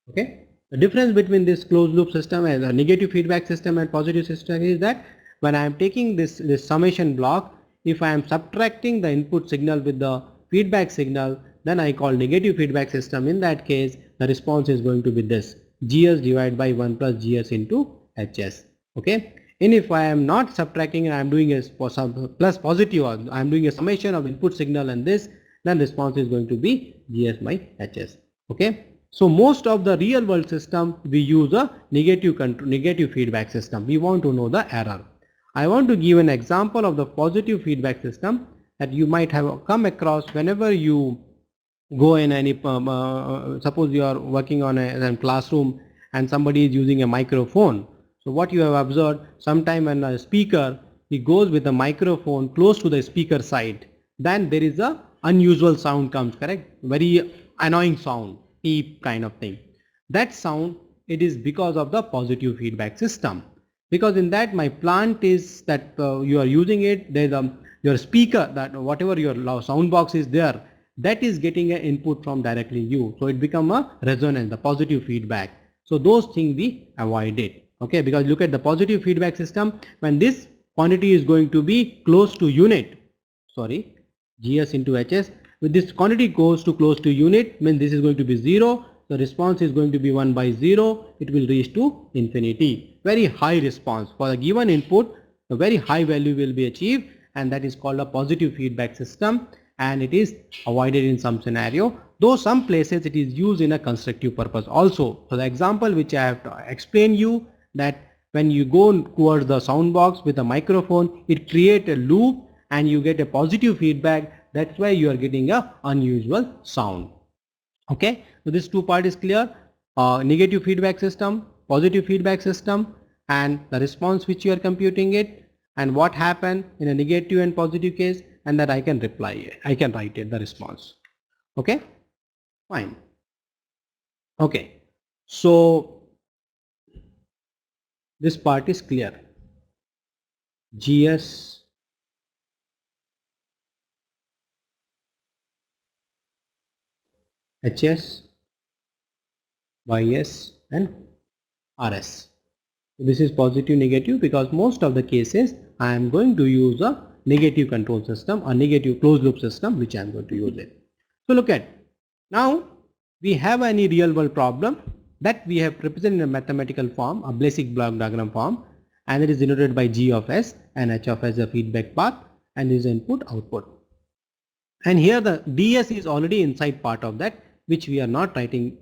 A: Okay, the difference between this closed loop system and a negative feedback system and positive system is that when I am taking this summation block, if I am subtracting the input signal with the feedback signal, then I call negative feedback system. In that case, the response is going to be this gs divided by 1 plus gs into hs. Okay, and if I am not subtracting and I am doing a plus positive, or I am doing a summation of input signal and this, then response is going to be gs by hs. Okay, so most of the real world system we use a negative feedback system. We want to know the error. I want to give an example of the positive feedback system that you might have come across whenever you go in any suppose you are working on a classroom and somebody is using a microphone. So what you have observed, sometime when a speaker, he goes with the microphone close to the speaker side, then there is a unusual sound comes, correct? Very annoying sound, beep kind of thing. That sound, it is because of the positive feedback system. Because in that my plant is that you are using it, there is your speaker, that whatever your sound box is there, that is getting an input from directly you. So it become a resonance, the positive feedback. So those things we avoid it. Okay, because look at the positive feedback system, when this quantity is going to be close to unit, sorry, gs into hs, with this quantity goes to close to unit, means this is going to be 0, the response is going to be 1 by 0, it will reach to infinity. Very high response for a given input, a very high value will be achieved, and that is called a positive feedback system, and it is avoided in some scenario, though some places it is used in a constructive purpose also. So the example which I have to explain you, that when you go towards the sound box with a microphone, it creates a loop and you get a positive feedback. That's why you are getting a unusual sound. Okay, so this two part is clear. Negative feedback system, positive feedback system, and the response which you are computing it, and what happened in a negative and positive case, and that I can reply it, I can write it, the response. Okay, fine. Okay, so this part is clear. GS, HS, YS and RS. So this is positive negative, because most of the cases I am going to use a negative control system or negative closed loop system which I am going to use it. So look at, now we have any real world problem that we have represented in a mathematical form, a basic block diagram form, and it is denoted by G of S and H of S the feedback path and is input output. And here the DS is already inside part of that, which we are not writing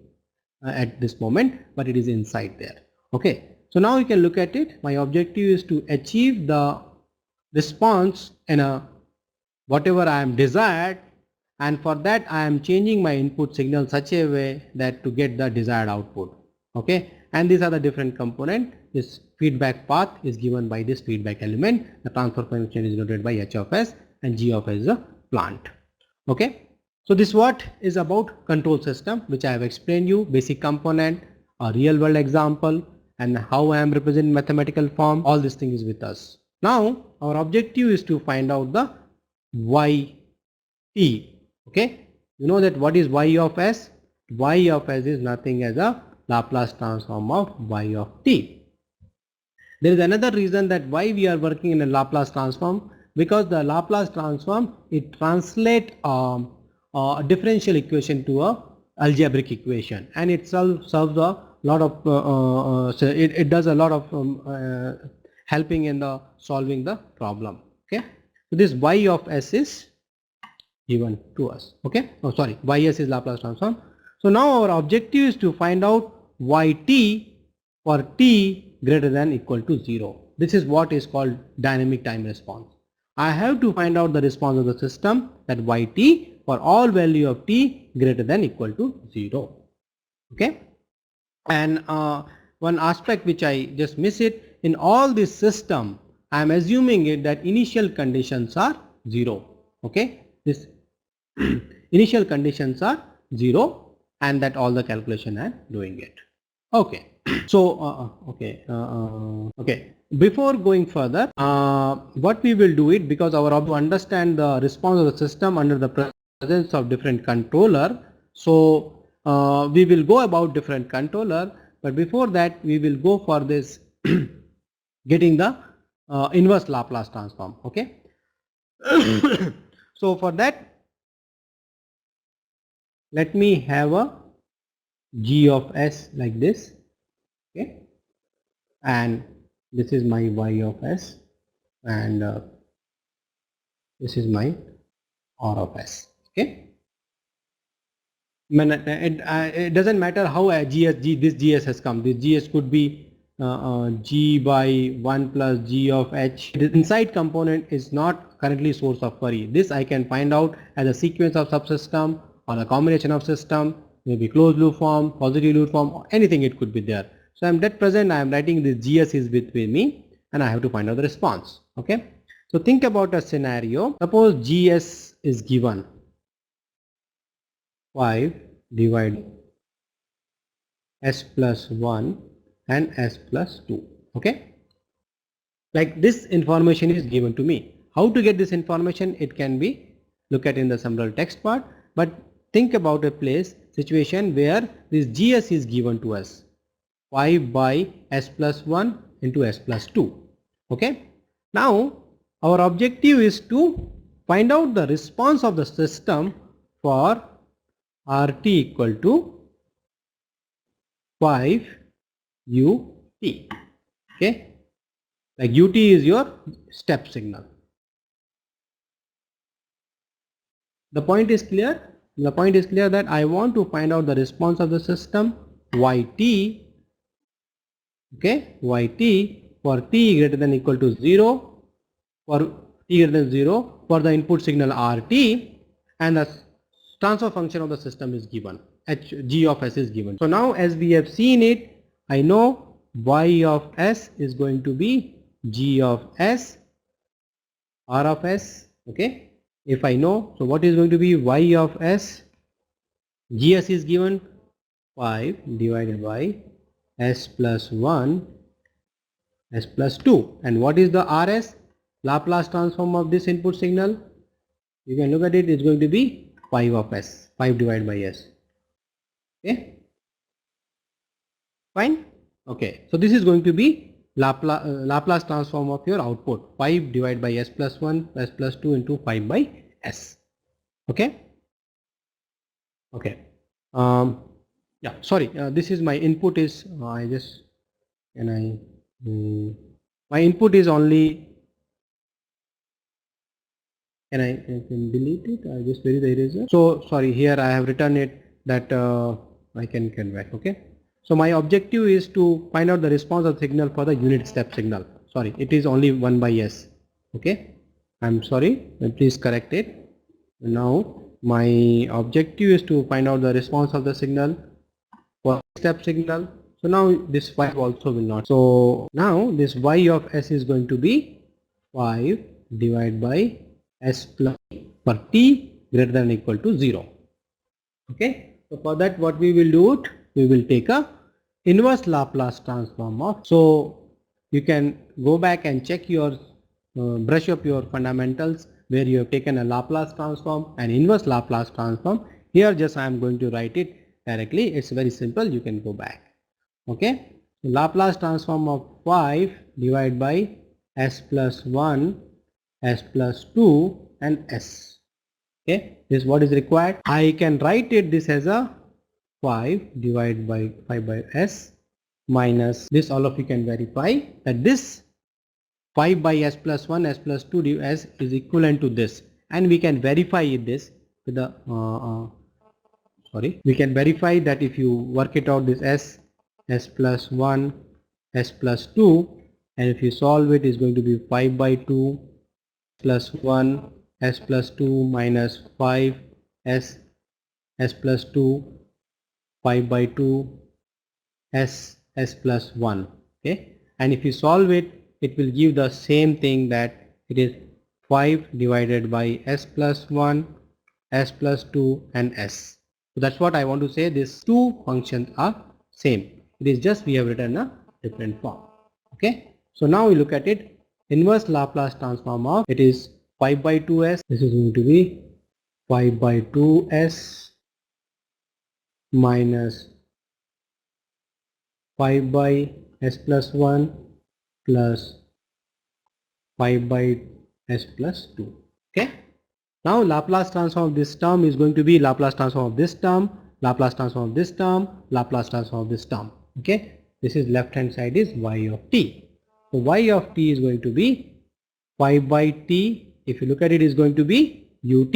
A: at this moment, but it is inside there. Okay, so now you can look at it. My objective is to achieve the response in a whatever I am desired, and for that I am changing my input signal such a way that to get the desired output. Okay, and these are the different component. This feedback path is given by this feedback element. The transfer function is denoted by H of S and G of S is a plant. Okay, so this what is about control system, which I have explained you, basic component, a real world example, and how I am representing mathematical form. All this thing is with us. Now our objective is to find out the YT. Okay, you know that what is Y of S? Y of S is nothing as a Laplace transform of Y of T. There is another reason that why we are working in a Laplace transform, because the Laplace transform, it translates a differential equation to a algebraic equation, and it solves a lot of it does a lot of helping in the solving the problem. Okay, so this Y of S is given to us. Okay, oh sorry, ys is Laplace transform. So now our objective is to find out yt for t greater than equal to 0. this is what is called dynamic time response. I have to find out the response of the system, that yt, for all value of t greater than equal to 0. Okay. And one aspect which I just miss it, in all this system I am assuming it that initial conditions are 0. Okay. This initial conditions are 0 and that all the calculation I am doing it. Okay. So okay, before going further, what we will do it, because our objective to understand the response of the system under the presence of different controller. So we will go about different controller, but before that we will go for this getting the inverse Laplace transform. Okay. So for that, let me have a g of s like this. Okay, and this is my y of s, and this is my r of s. Okay, it doesn't matter how this gs has come. This gs could be g by 1 plus g of h. The inside component is not currently source of query. This I can find out as a sequence of subsystem or a combination of system, maybe closed loop form, positive loop form, or anything it could be there. So I'm at present I am writing this gs is between me and I have to find out the response. Okay. So think about a scenario. Suppose gs is given 5 divided s plus 1 and s plus 2. Okay. Like this information is given to me. How to get this information? It can be look at in the summary text part, but think about a place situation where this gs is given to us 5 by s plus 1 into s plus 2. Okay. Now our objective is to find out the response of the system for RT equal to 5 UT. Okay. Like UT is your step signal. The point is clear. The point is clear that I want to find out the response of the system YT. Okay, YT for t greater than equal to 0, for t greater than 0 for the input signal RT, and the transfer function of the system is given, g of s is given. So now as we have seen it, I know y of s is going to be g of s, r of s. Okay, if I know, so what is going to be y of s? Gs is given 5 divided by s plus 1, s plus 2, and what is the rs? Laplace transform of this input signal. You can look at it, it's going to be 5 of s, 5 divided by s. Okay, fine. Okay, so this is going to be Laplace transform of your output, 5 divided by s plus 1 s plus 2 into 5 by s. Okay. Okay. Yeah, sorry, this is my input is I just my input is only, can I delete it? I just bury the eraser. So sorry, here I have written it that I can back. Okay. So my objective is to find out the response of signal for the unit step signal. Sorry, it is only 1 by s. Okay. I'm sorry, please correct it. Now my objective is to find out the response of the signal for step signal. So now this 5 also will not. So now this y of s is going to be 5 divided by s plus for t greater than or equal to 0. Okay. So for that what we will do it, we will take a inverse Laplace transform of. So you can go back and check your brush up your fundamentals where you have taken a Laplace transform and inverse Laplace transform. Here just I am going to write it directly. It's very simple. You can go back. Okay. So Laplace transform of 5 divided by s plus 1, s plus 2 and s. Okay. This is what is required. I can write it this as a 5 divided by 5 by s minus this. All of you can verify that this 5 by s plus 1 s plus 2 ds is equivalent to this, and we can verify this with the we can verify that if you work it out, this s plus 1 s plus 2 and if you solve it, it's going to be 5 by 2 plus 1 s plus 2 minus 5 s plus 2 5 by 2 s plus 1. Okay, and if you solve it, it will give the same thing, that it is 5 divided by s plus 1, s plus 2 and s. So that's what I want to say, these two functions are same, it is just we have written a different form. Okay, so now we look at it. Inverse Laplace transform of it is 5 by 2s, this is going to be 5 by 2s minus 5 by s plus 1 plus 5 by s plus 2. Okay, now Laplace transform of this term is going to be Laplace transform of this term, Laplace transform of this term, Laplace transform of this term. Okay, this is left hand side is y of t. So y of t is going to be 5 by t, if you look at it, is going to be ut.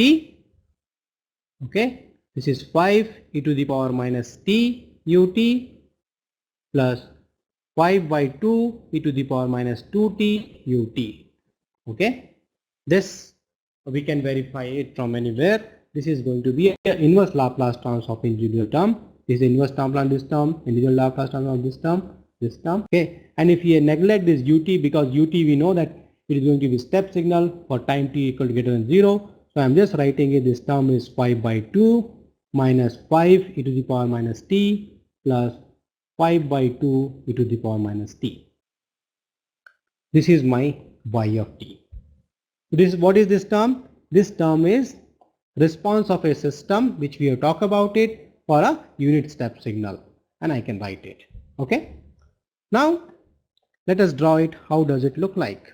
A: Okay, this is 5 e to the power minus t ut plus 5 by 2 e to the power minus 2t ut. Okay, this we can verify it from anywhere. This is going to be an inverse Laplace transform of individual term. This is inverse Laplace this term, individual Laplace transform of this term, this term. Okay, and if you neglect this ut, because ut we know that it is going to be step signal for time t equal to greater than 0. So I am just writing it, this term is 5 by 2 minus 5 e to the power minus t plus 5 by 2 e to the power minus t. This is my y of t. This, what is this term? This term is response of a system, which we have talked about it, for a unit step signal, and I can write it. Okay, now let us draw it. How does it look like?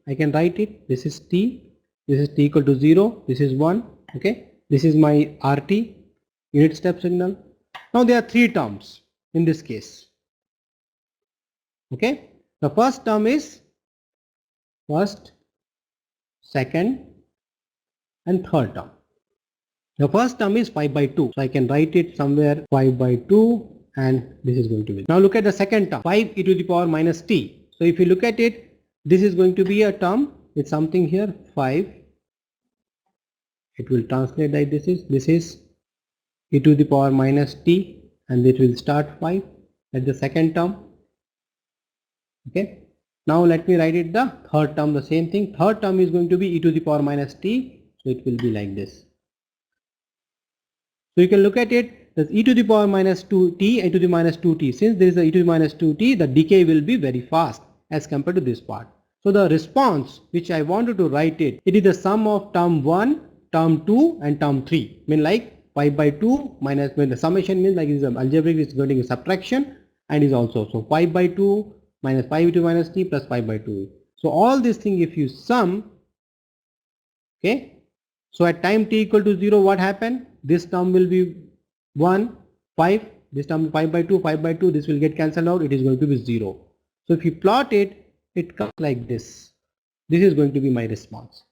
A: I can write it, this is t, this is t equal to 0, this is 1. Okay, this is my rt, unit step signal. Now there are three terms in this case. Okay, the first term is first, second and third term. The first term is 5 by 2, so I can write it somewhere 5 by 2, and this is going to be. Now look at the second term, 5 e to the power minus t. So if you look at it, this is going to be a term with something here 5. It will translate like this is e to the power minus t, and it will start 5 at the second term. Okay, now let me write it the third term, the same thing. Third term is going to be e to the power minus t, so it will be like this. So you can look at it, as e to the power minus 2t, e to the minus 2t. Since there is a e to the minus 2t, the decay will be very fast as compared to this part. So the response which I wanted to write it, it is the sum of term 1, term 2 and term 3. I mean like 5 by 2 minus, when the summation means like is algebraic, is getting a subtraction, and is also, so 5 by 2 minus 5 e to minus t plus 5 by 2. So all this thing if you sum, okay, so at time t equal to 0, what happened? This term will be 1, 5, this term 5 by 2, 5 by 2, this will get cancelled out, it is going to be 0. So if you plot it, it comes like this. This is going to be my response,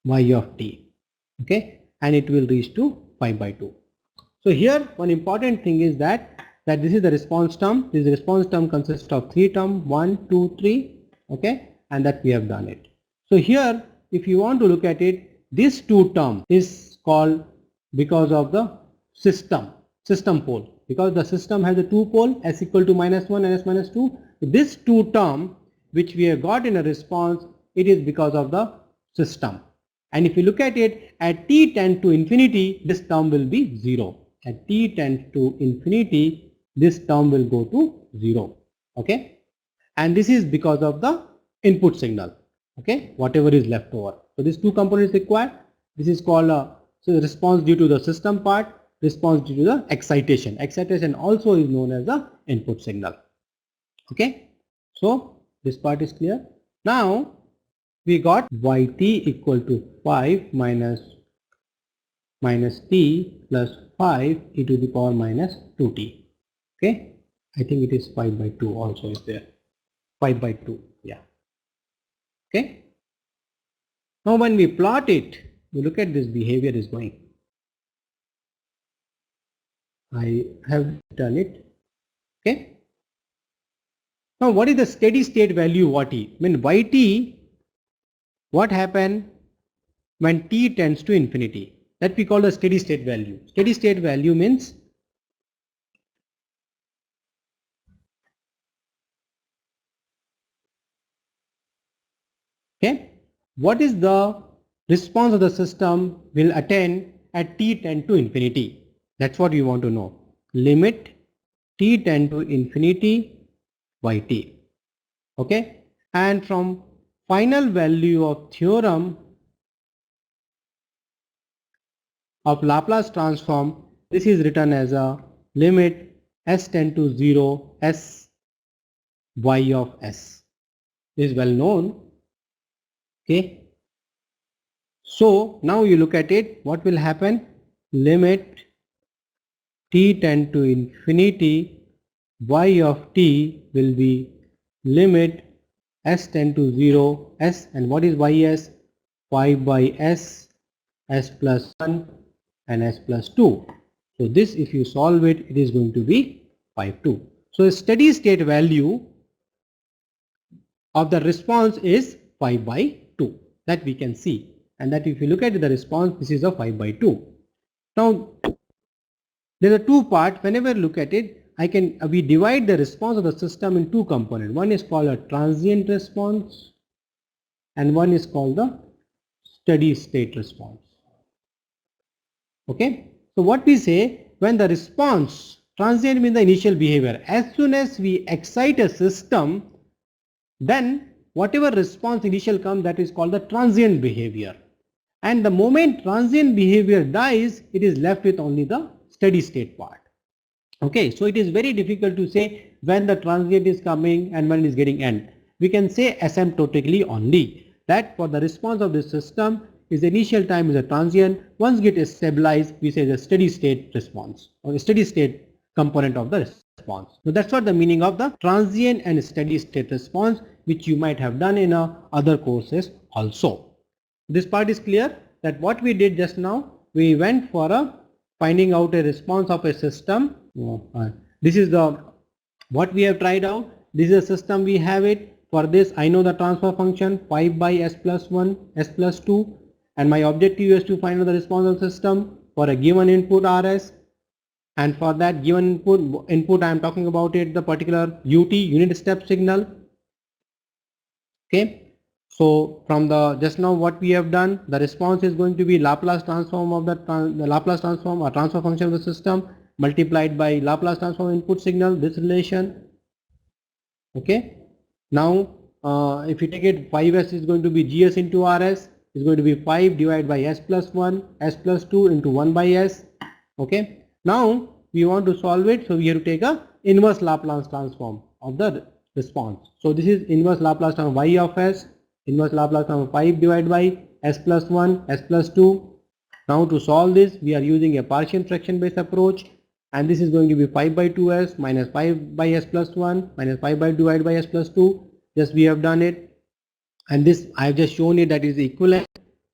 A: y of t. Okay, and it will reach to 5 by 2. So here one important thing is that this is the response term. This response term consists of 3 terms, 1, 2, 3. Okay, and that we have done it. So here if you want to look at it, this 2 term is called, because of the system pole, because the system has a 2 pole, s equal to minus 1 and s minus 2. This 2 term which we have got in a response, it is because of the system. And if you look at it, at t tend to infinity, this term will be 0. At t tends to infinity, this term will go to 0. Okay, and this is because of the input signal. Okay, whatever is left over. So these two components required. This is called so response due to the system part, response due to the excitation. Excitation also is known as the input signal. Okay, so this part is clear. Now we got yt equal to 5 minus t plus 5 e to the power minus 2t. Okay, I think it is 5 by 2 also is there. 5 by 2, yeah. Okay, now when we plot it, we look at this behavior is going. I have done it. Okay, Now what is the steady state value yt? I mean yt, what happened when t tends to infinity? That we call the steady state value. Steady state value means okay, what is the response of the system will attain at t tend to infinity? That's what we want to know. Limit t tend to infinity yt. Okay, and from final value of theorem of Laplace transform, this is written as a limit s tend to 0 s y of s. This is well known. Okay, so now you look at it, what will happen? Limit t tend to infinity y of t will be limit s tend to 0 s, and what is ys? 5 by s, s plus 1 and s plus 2. So this, if you solve it, it is going to be 5 2. So a steady state value of the response is 5 by 2, that we can see, and that if you look at the response, this is a 5 by 2. Now there are two parts. Whenever I look at it, we divide the response of the system in two components. One is called a transient response and one is called the steady state response. Okay, so what we say, when the response, transient means the initial behavior, as soon as we excite a system, then whatever response initial comes, that is called the transient behavior, and the moment transient behavior dies, it is left with only the steady state part. Okay, so it is very difficult to say when the transient is coming and when it is getting end. We can say asymptotically only that for the response of the system, its initial time is a transient. Once it is stabilized, we say the steady state response or the steady state component of the response. So that's what the meaning of the transient and steady state response, which you might have done in other courses also. This part is clear, that what we did just now, we went for a finding out a response of a system. This is the what we have tried out. This is a system, we have it. For this I know the transfer function 5 by s plus 1 s plus 2, and my objective is to find out the response of the system for a given input rs, and for that given input I am talking about it, the particular ut, unit step signal. Okay, so from the just now what we have done, the response is going to be Laplace transform of the Laplace transform or transfer function of the system multiplied by Laplace transform input signal, this relation. Okay, now if you take it, 5s is going to be gs into rs, is going to be 5 divided by s plus 1 s plus 2 into 1 by s. Okay, now we want to solve it, so we have to take a inverse Laplace transform of the response. So this is inverse Laplace transform y of s, inverse Laplace transform 5 divided by s plus 1 s plus 2. Now to solve this, we are using a partial fraction based approach, and this is going to be 5 by 2s minus 5 by s plus 1 minus 5 by divided by s plus 2. Just we have done it, and this I have just shown it, that is equivalent,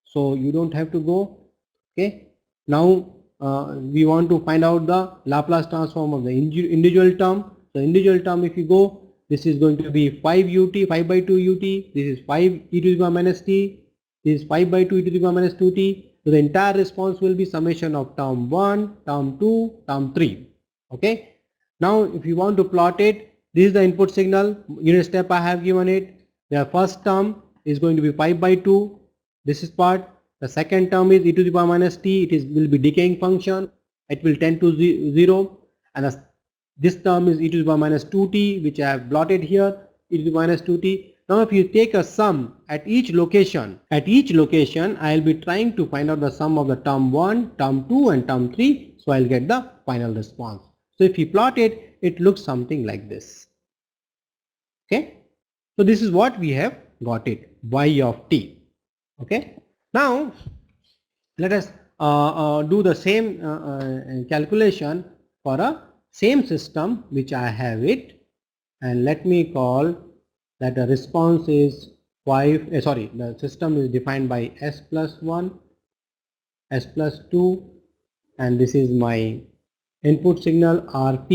A: so you don't have to go. Okay, now we want to find out the Laplace transform of the individual term. So individual term, if you go, this is going to be 5 ut, 5 by 2 ut, this is 5 e to the power minus t, this is 5 by 2 e to the power minus 2t. So the entire response will be summation of term 1, term 2, term 3. Okay, now if you want to plot it, this is the input signal, unit step I have given it. The first term is going to be 5 by 2, this is part. The second term is e to the power minus t, will be decaying function, it will tend to 0, and this term is e to the power minus 2t, which I have plotted here, e to the minus 2t. Now if you take a sum at each location, I will be trying to find out the sum of the term 1, term 2 and term 3, so I will get the final response. So if you plot it, it looks something like this. Okay, so this is what we have got it, y of t. Okay, now let us do the same calculation for a same system which I have it, and let me call that the response is 5, the system is defined by s plus 1, s plus 2, and this is my input signal RT,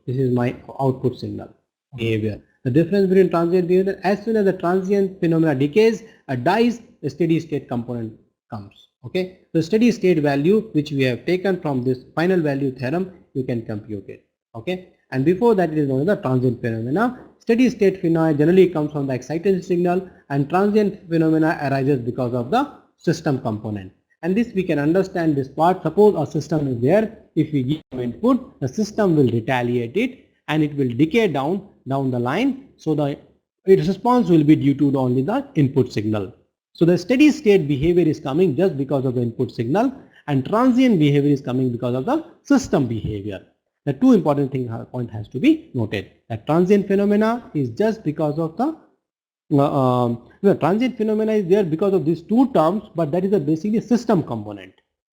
A: this is my output signal behavior. The difference between transient behavior, as soon as the transient phenomena decays, dies, a steady state component comes. Okay, the steady state value which we have taken from this final value theorem, you can compute it. Okay, and before that it is known as the transient phenomena. Steady state phenomena generally comes from the excited signal, and transient phenomena arises because of the system component. And this we can understand this part. Suppose a system is there, if we give input, the system will retaliate it and it will decay down the line. So the its response will be due to only the input signal. So the steady state behavior is coming just because of the input signal, and transient behavior is coming because of the system behavior. The two important point has to be noted. That transient phenomena is just because of the transient phenomena is there because of these two terms, but that is a basically system component,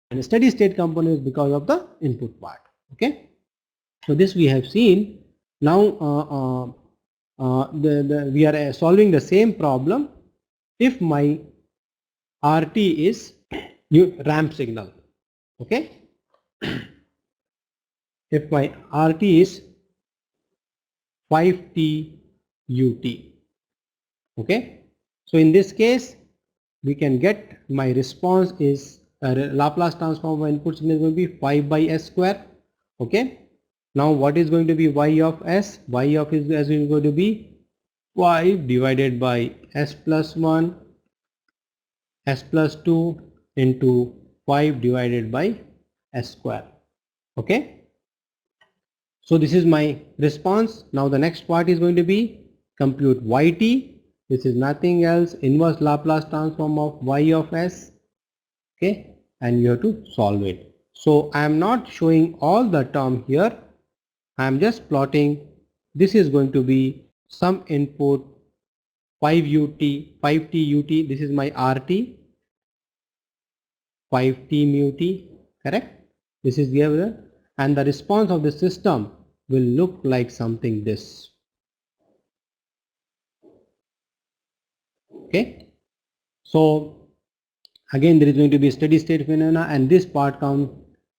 A: and the steady state component is because of the input part. Okay, so this we have seen. Now we are solving the same problem if my RT is ramp signal. Okay, if my RT is 5t ut. Okay, so in this case we can get my response is Laplace transform of input signal is going to be 5 by s square. Okay, now what is going to be y of s? Y of s is going to be 5 divided by s plus 1 s plus 2 into 5 divided by s square. Okay, so this is my response. Now the next part is going to be compute yt. This is nothing else, inverse Laplace transform of y of s. Okay, and you have to solve it. So I am not showing all the term here. I am just plotting. This is going to be some input 5 ut, 5t ut. This is my RT, 5t mu t, correct? This is given, and the response of the system will look like something this. Okay, so again there is going to be a steady state phenomena, and this part comes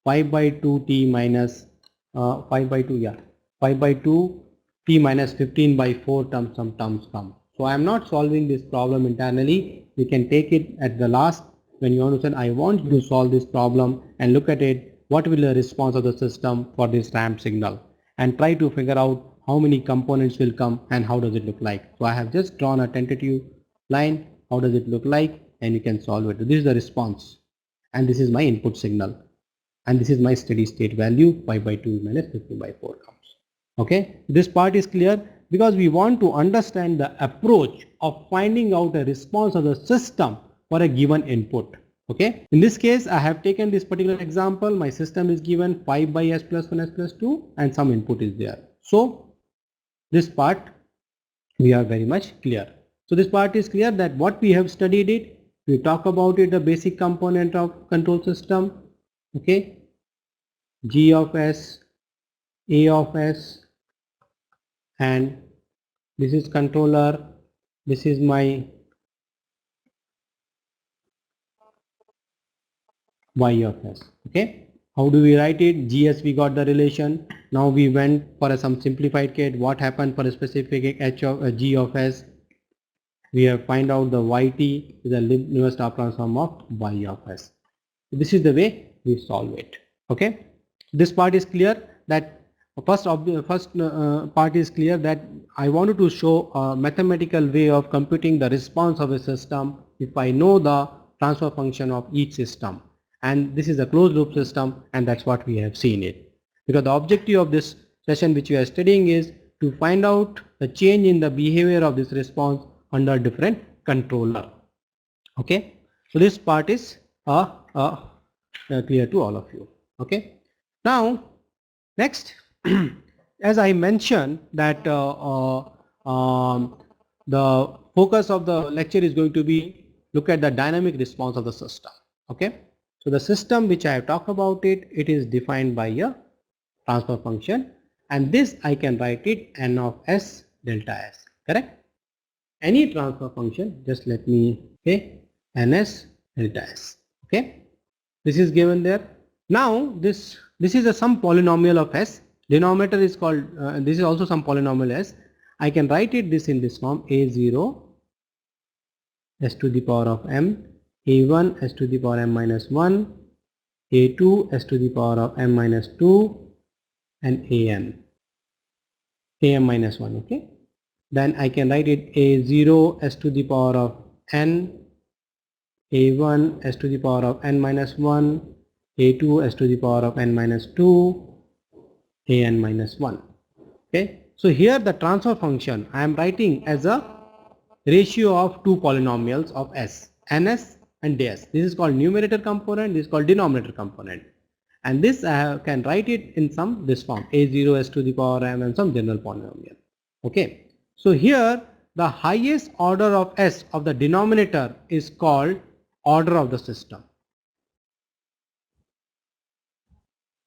A: 5 by 2 t minus 5 by 2, yeah, 5 by 2 t minus 15 by 4 terms, some terms come. So I am not solving this problem internally. We can take it at the last when you want to say I want you to solve this problem and look at it, what will the response of the system for this ramp signal, and try to figure out how many components will come and how does it look like. So I have just drawn a tentative line, how does it look like, and you can solve it. This is the response, and this is my input signal, and this is my steady state value 5 by 2 minus 15 by 4 comes. Okay, this part is clear because we want to understand the approach of finding out a response of the system for a given input. Okay, in this case I have taken this particular example. My system is given 5 by s plus 1 s plus 2 and some input is there. So this part we are very much clear. So this part is clear that what we have studied it, we talk about it, the basic component of control system. Okay, G of s, A of s, and this is controller, this is my y of s. Okay, how do we write it? GS we got the relation. Now we went for some simplified case. What happened for a specific h of g of s? We have find out the yt is a inverse Laplace transform of y of s. This is the way we solve it. Okay, this part is clear. That first part is clear that I wanted to show a mathematical way of computing the response of a system if I know the transfer function of each system, and this is a closed loop system, and that's what we have seen it. Because the objective of this session which we are studying is to find out the change in the behavior of this response under different controller. Okay, so this part is clear to all of you. Okay, now next as I mentioned that the focus of the lecture is going to be look at the dynamic response of the system. Okay, so the system which I have talked about it is defined by a transfer function, and this I can write it n of s delta s, correct? Any transfer function, just let me, okay, ns delta s. Okay, this is given there. Now this is some polynomial of s. Denominator is called this is also some polynomial s. I can write it this in this form: a0 s to the power of m, a1 s to the power m minus 1, a2 s to the power of m minus 2, and am minus 1. Okay, then I can write it a0 s to the power of n, a1 s to the power of n minus 1, a2 s to the power of n minus 2, an minus 1. Okay, so here the transfer function I am writing as a ratio of two polynomials of s, ns and ds. This is called numerator component, this is called denominator component, and this I can write it in some this form: a0 s to the power m and some general polynomial. Okay, so here the highest order of s of the denominator is called order of the system.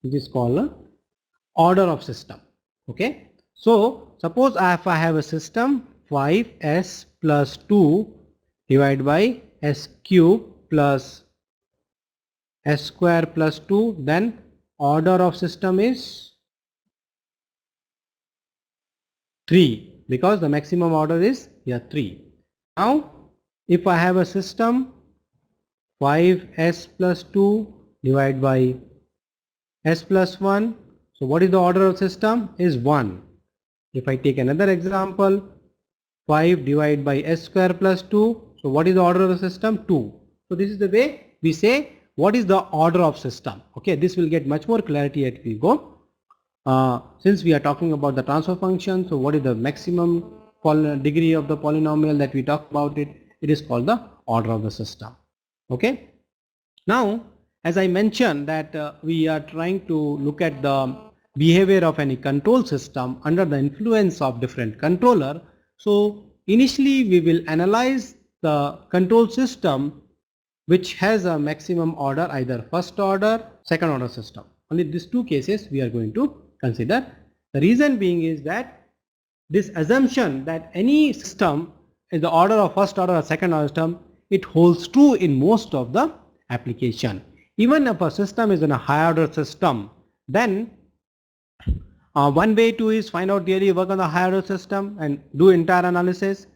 A: It is called order of system. Okay, so suppose if I have a system 5s plus 2 divided by s cube plus s square plus 2, then order of system is 3, because the maximum order is here 3. Now if I have a system 5s plus 2 divided by s plus 1, so what is the order of system? Is 1. If I take another example, 5 divided by s square plus 2, so what is the order of the system? 2. So this is the way we say what is the order of system. Okay, this will get much more clarity as we go. Since we are talking about the transfer function, so what is the maximum degree of the polynomial that we talk about it? It is called the order of the system. Okay. Now, as I mentioned that we are trying to look at the behavior of any control system under the influence of different controller. So initially we will analyze the control system which has a maximum order, either first order, second order system. Only these two cases we are going to consider. The reason being is that this assumption that any system is the order of first order or second order system, it holds true in most of the application. Even if a system is in a higher order system, then one way to is find out really work on the higher order system and do entire analysis.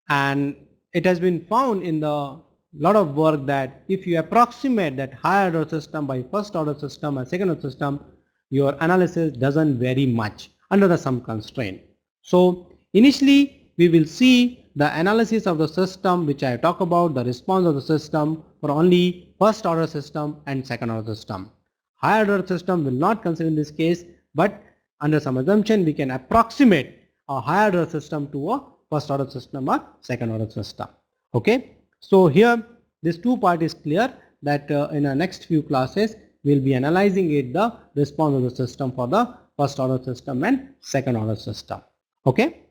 A: And it has been found in the lot of work that if you approximate that higher order system by first order system or second order system, your analysis doesn't vary much under some constraint. So initially we will see the analysis of the system which I talk about, the response of the system for only first order system and second order system. Higher order system will not consider in this case, but under some assumption we can approximate a higher order system to a first order system or second order system. Okay, so here this two part is clear that in our next few classes we will be analyzing it, the response of the system for the first order system and second order system. Okay,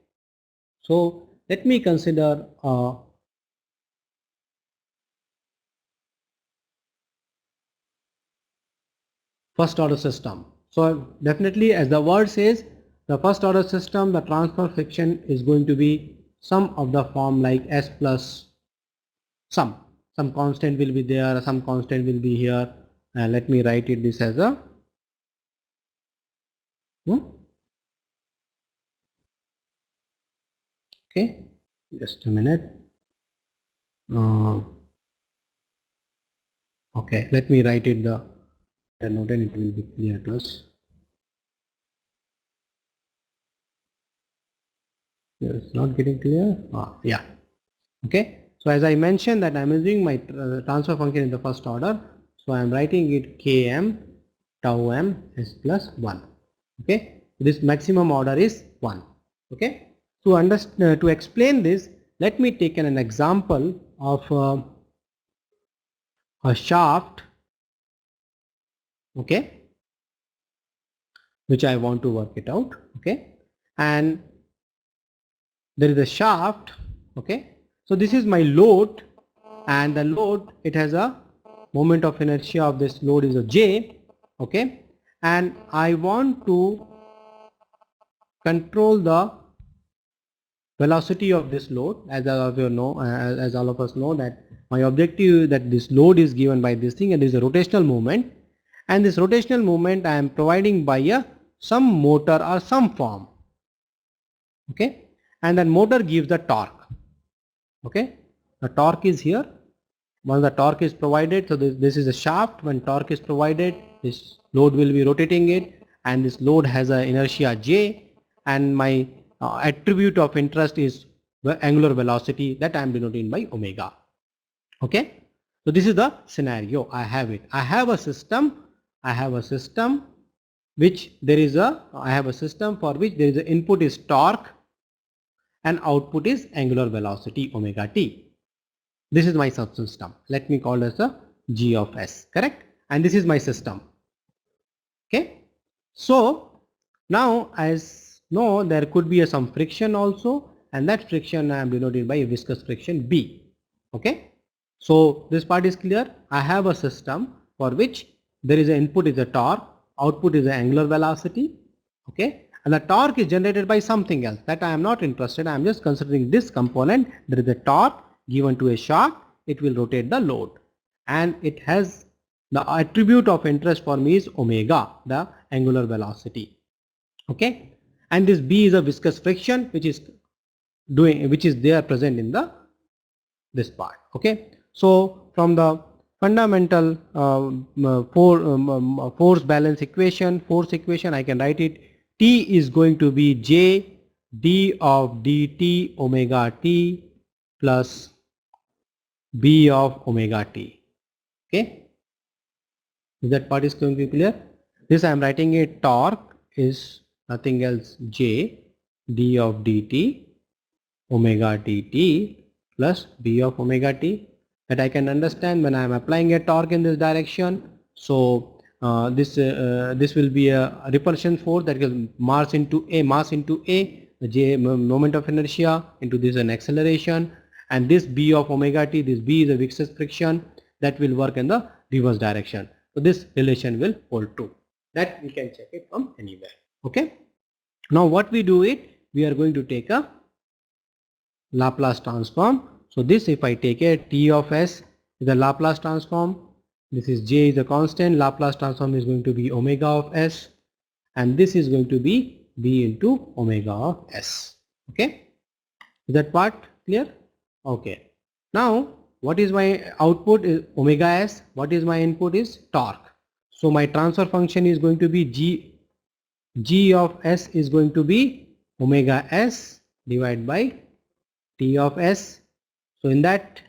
A: so let me consider first order system. So definitely, as the word says, the first order system, the transfer function is going to be some of the form like s plus some constant will be there, some constant will be here. Let me write it this as a okay, just a minute. Okay, let me write it the note and it will be clear to us. It's not getting clear. Yeah. Okay. So as I mentioned that I am using my transfer function in the first order. So I am writing it km tau m s plus 1. Okay. This maximum order is 1. Okay. To explain this, let me take an example of a shaft. Okay. Which I want to work it out. Okay. And there is a shaft. Okay. So this is my load, and the load, it has a moment of inertia of this load is a j. Okay, and I want to control the velocity of this load. As all of you know, as all of us know, that my objective is that this load is given by this thing, and there is a rotational movement, and this rotational movement I am providing by some motor or some form. Okay, and then motor gives the torque. Okay, the torque is here. Once the torque is provided, so this is a shaft. When torque is provided, this load will be rotating it, and this load has an inertia J, and my attribute of interest is the angular velocity that I am denoting by omega. Okay, so this is the scenario. I have it. I have a system. I have a system which there is a. I have a system for which there is a input is torque and output is angular velocity omega t. This is my subsystem. Let me call as a G of S, correct? And this is my system. Okay. So now as know there could be some friction also, and that friction I am denoted by viscous friction B. Okay. So this part is clear. I have a system for which there is an input is a torque, output is an angular velocity. Okay. And the torque is generated by something else that I am not interested. I am just considering this component. There is a torque given to a shaft. It will rotate the load, and it has the attribute of interest for me is omega, the angular velocity. Okay, and this B is a viscous friction which is there present in the this part. Okay, so from the fundamental force balance equation, I can write it. T is going to be J d of dt omega t plus B of omega t. Okay, is that part is going to be clear? This I am writing a torque is nothing else J d of dt omega dt plus B of omega t, that I can understand when I am applying a torque in this direction. So this will be a repulsion force that is mass into a, the J moment of inertia into this an acceleration, and this B of omega t, this B is a viscous friction that will work in the reverse direction. So this relation will hold true. That we can check it from anywhere. Okay. Now what we do it, we are going to take a Laplace transform. So this, if I take a T of S is a Laplace transform, this is J is a constant, Laplace transform is going to be omega of S, and this is going to be B into omega of S. Okay, is that part clear? Okay, now what is my output is omega S, what is my input is torque. So my transfer function is going to be G of S is going to be omega S divided by T of S. So in that,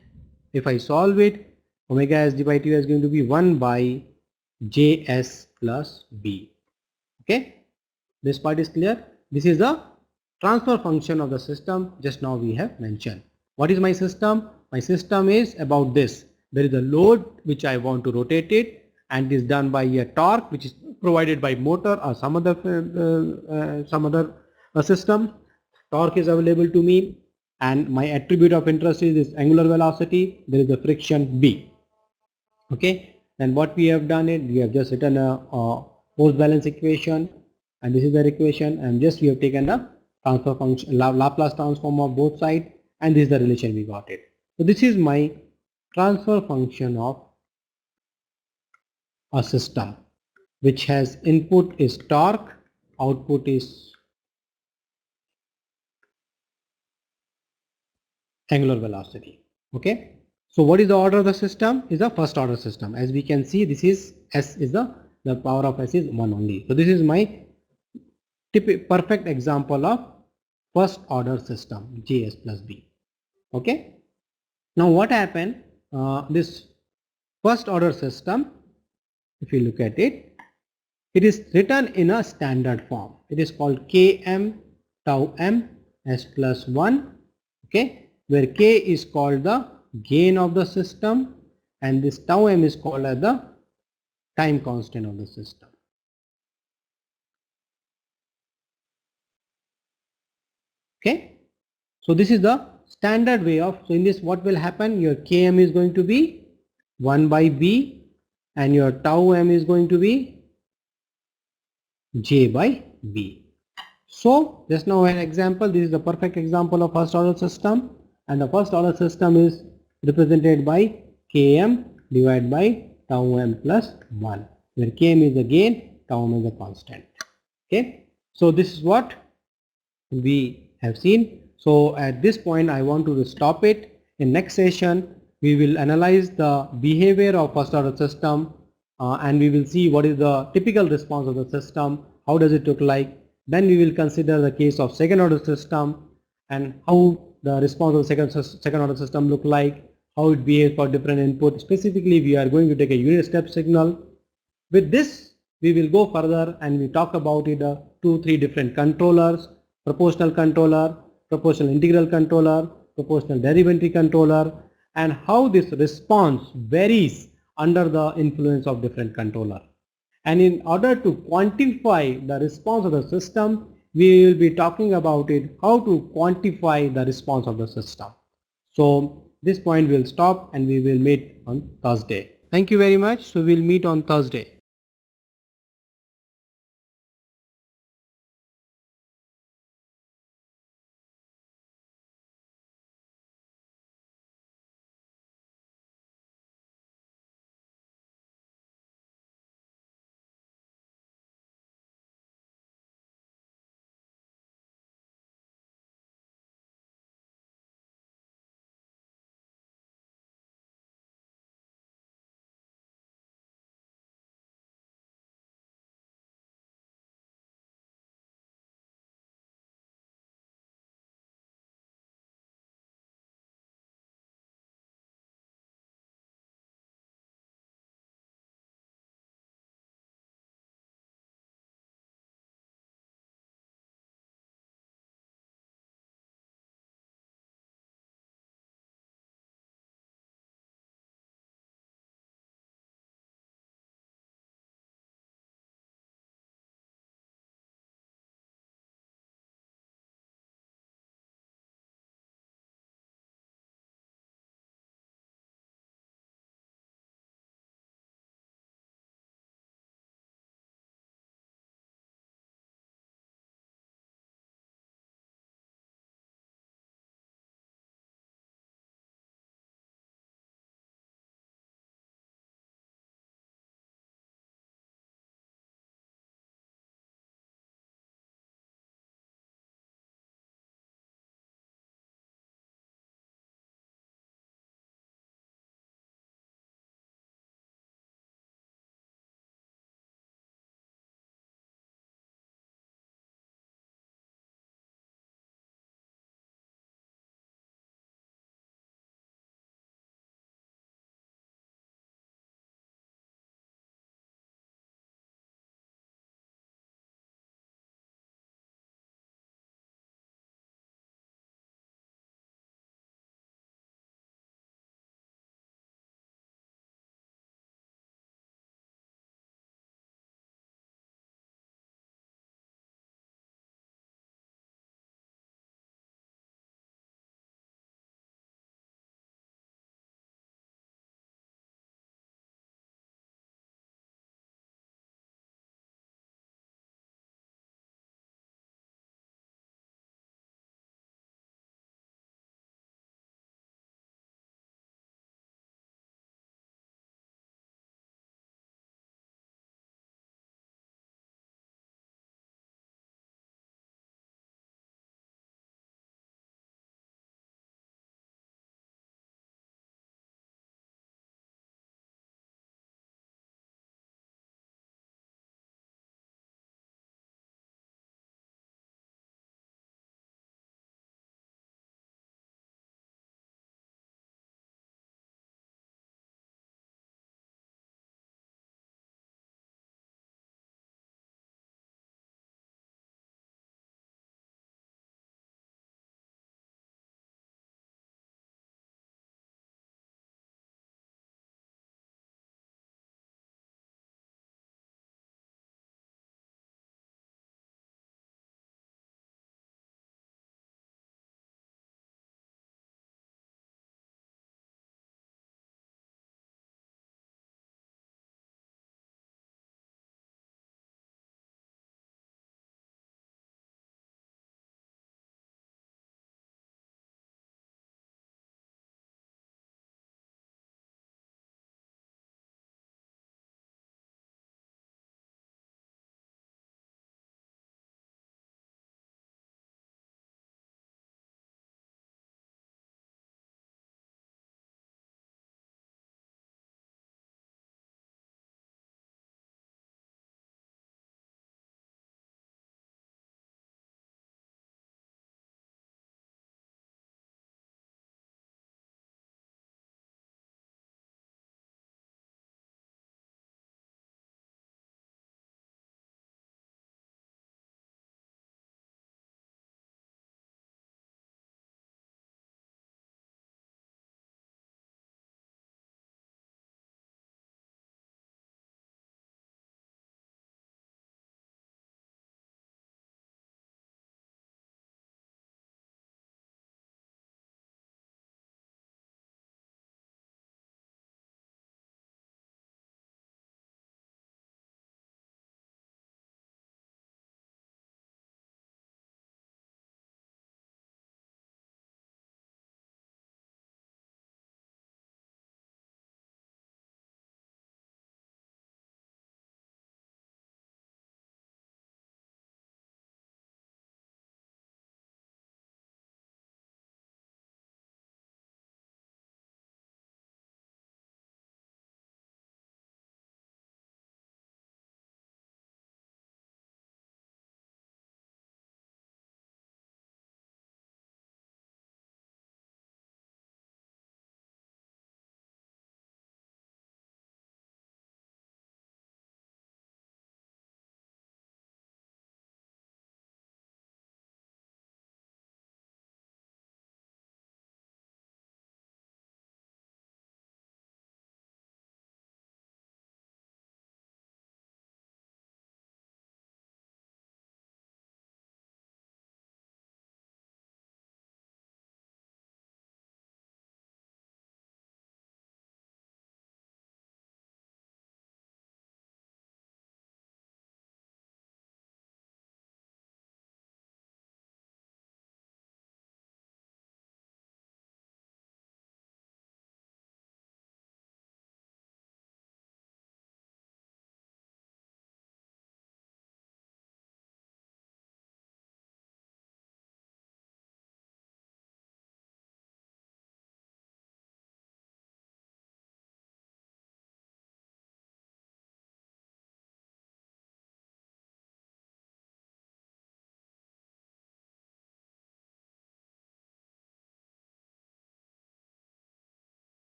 A: if I solve it, omega S divided by T is going to be 1 by Js plus B. Okay, this part is clear. This is the transfer function of the system just now we have mentioned. What is my system? My system is about this. There is a load which I want to rotate it, and it is done by a torque which is provided by motor or some other system. Torque is available to me, and my attribute of interest is this angular velocity. There is a friction B. Okay, then what we have done it, we have just written a force balance equation, and this is the equation, and just we have taken a transfer function, Laplace transform of both sides, and this is the relation we got it. So this is my transfer function of a system which has input is torque, output is angular velocity. Okay, so what is the order of the system? Is a first order system. As we can see, this is S is the power of S is 1 only. So this is my perfect example of first order system, Js plus B. Okay, now what happened, this first order system, if you look at it, it is written in a standard form. It is called Km tau m S plus 1. Okay, where K is called the gain of the system, and this tau m is called as the time constant of the system. Okay, so this is the standard way of, so in this what will happen, your Km is going to be 1 by B, and your tau m is going to be J by B. So just now an example, this is the perfect example of first order system, and the first order system is represented by Km divided by tau m plus 1, where Km is the gain, tau m is the constant. Okay, so this is what we have seen. So at this point I want to stop it. In next session we will analyze the behavior of first order system and we will see what is the typical response of the system, how does it look like. Then we will consider the case of second order system and how the response of the second order system look like, how it behaves for different input. Specifically we are going to take a unit step signal. With this we will go further and we talk about it 2-3 different controllers: proportional controller, proportional integral controller, proportional derivative controller, and how this response varies under the influence of different controller. And in order to quantify the response of the system, we will be talking about it, how to quantify the response of the system. So this point will stop and we will meet on Thursday. Thank you very much. So we'll meet on Thursday.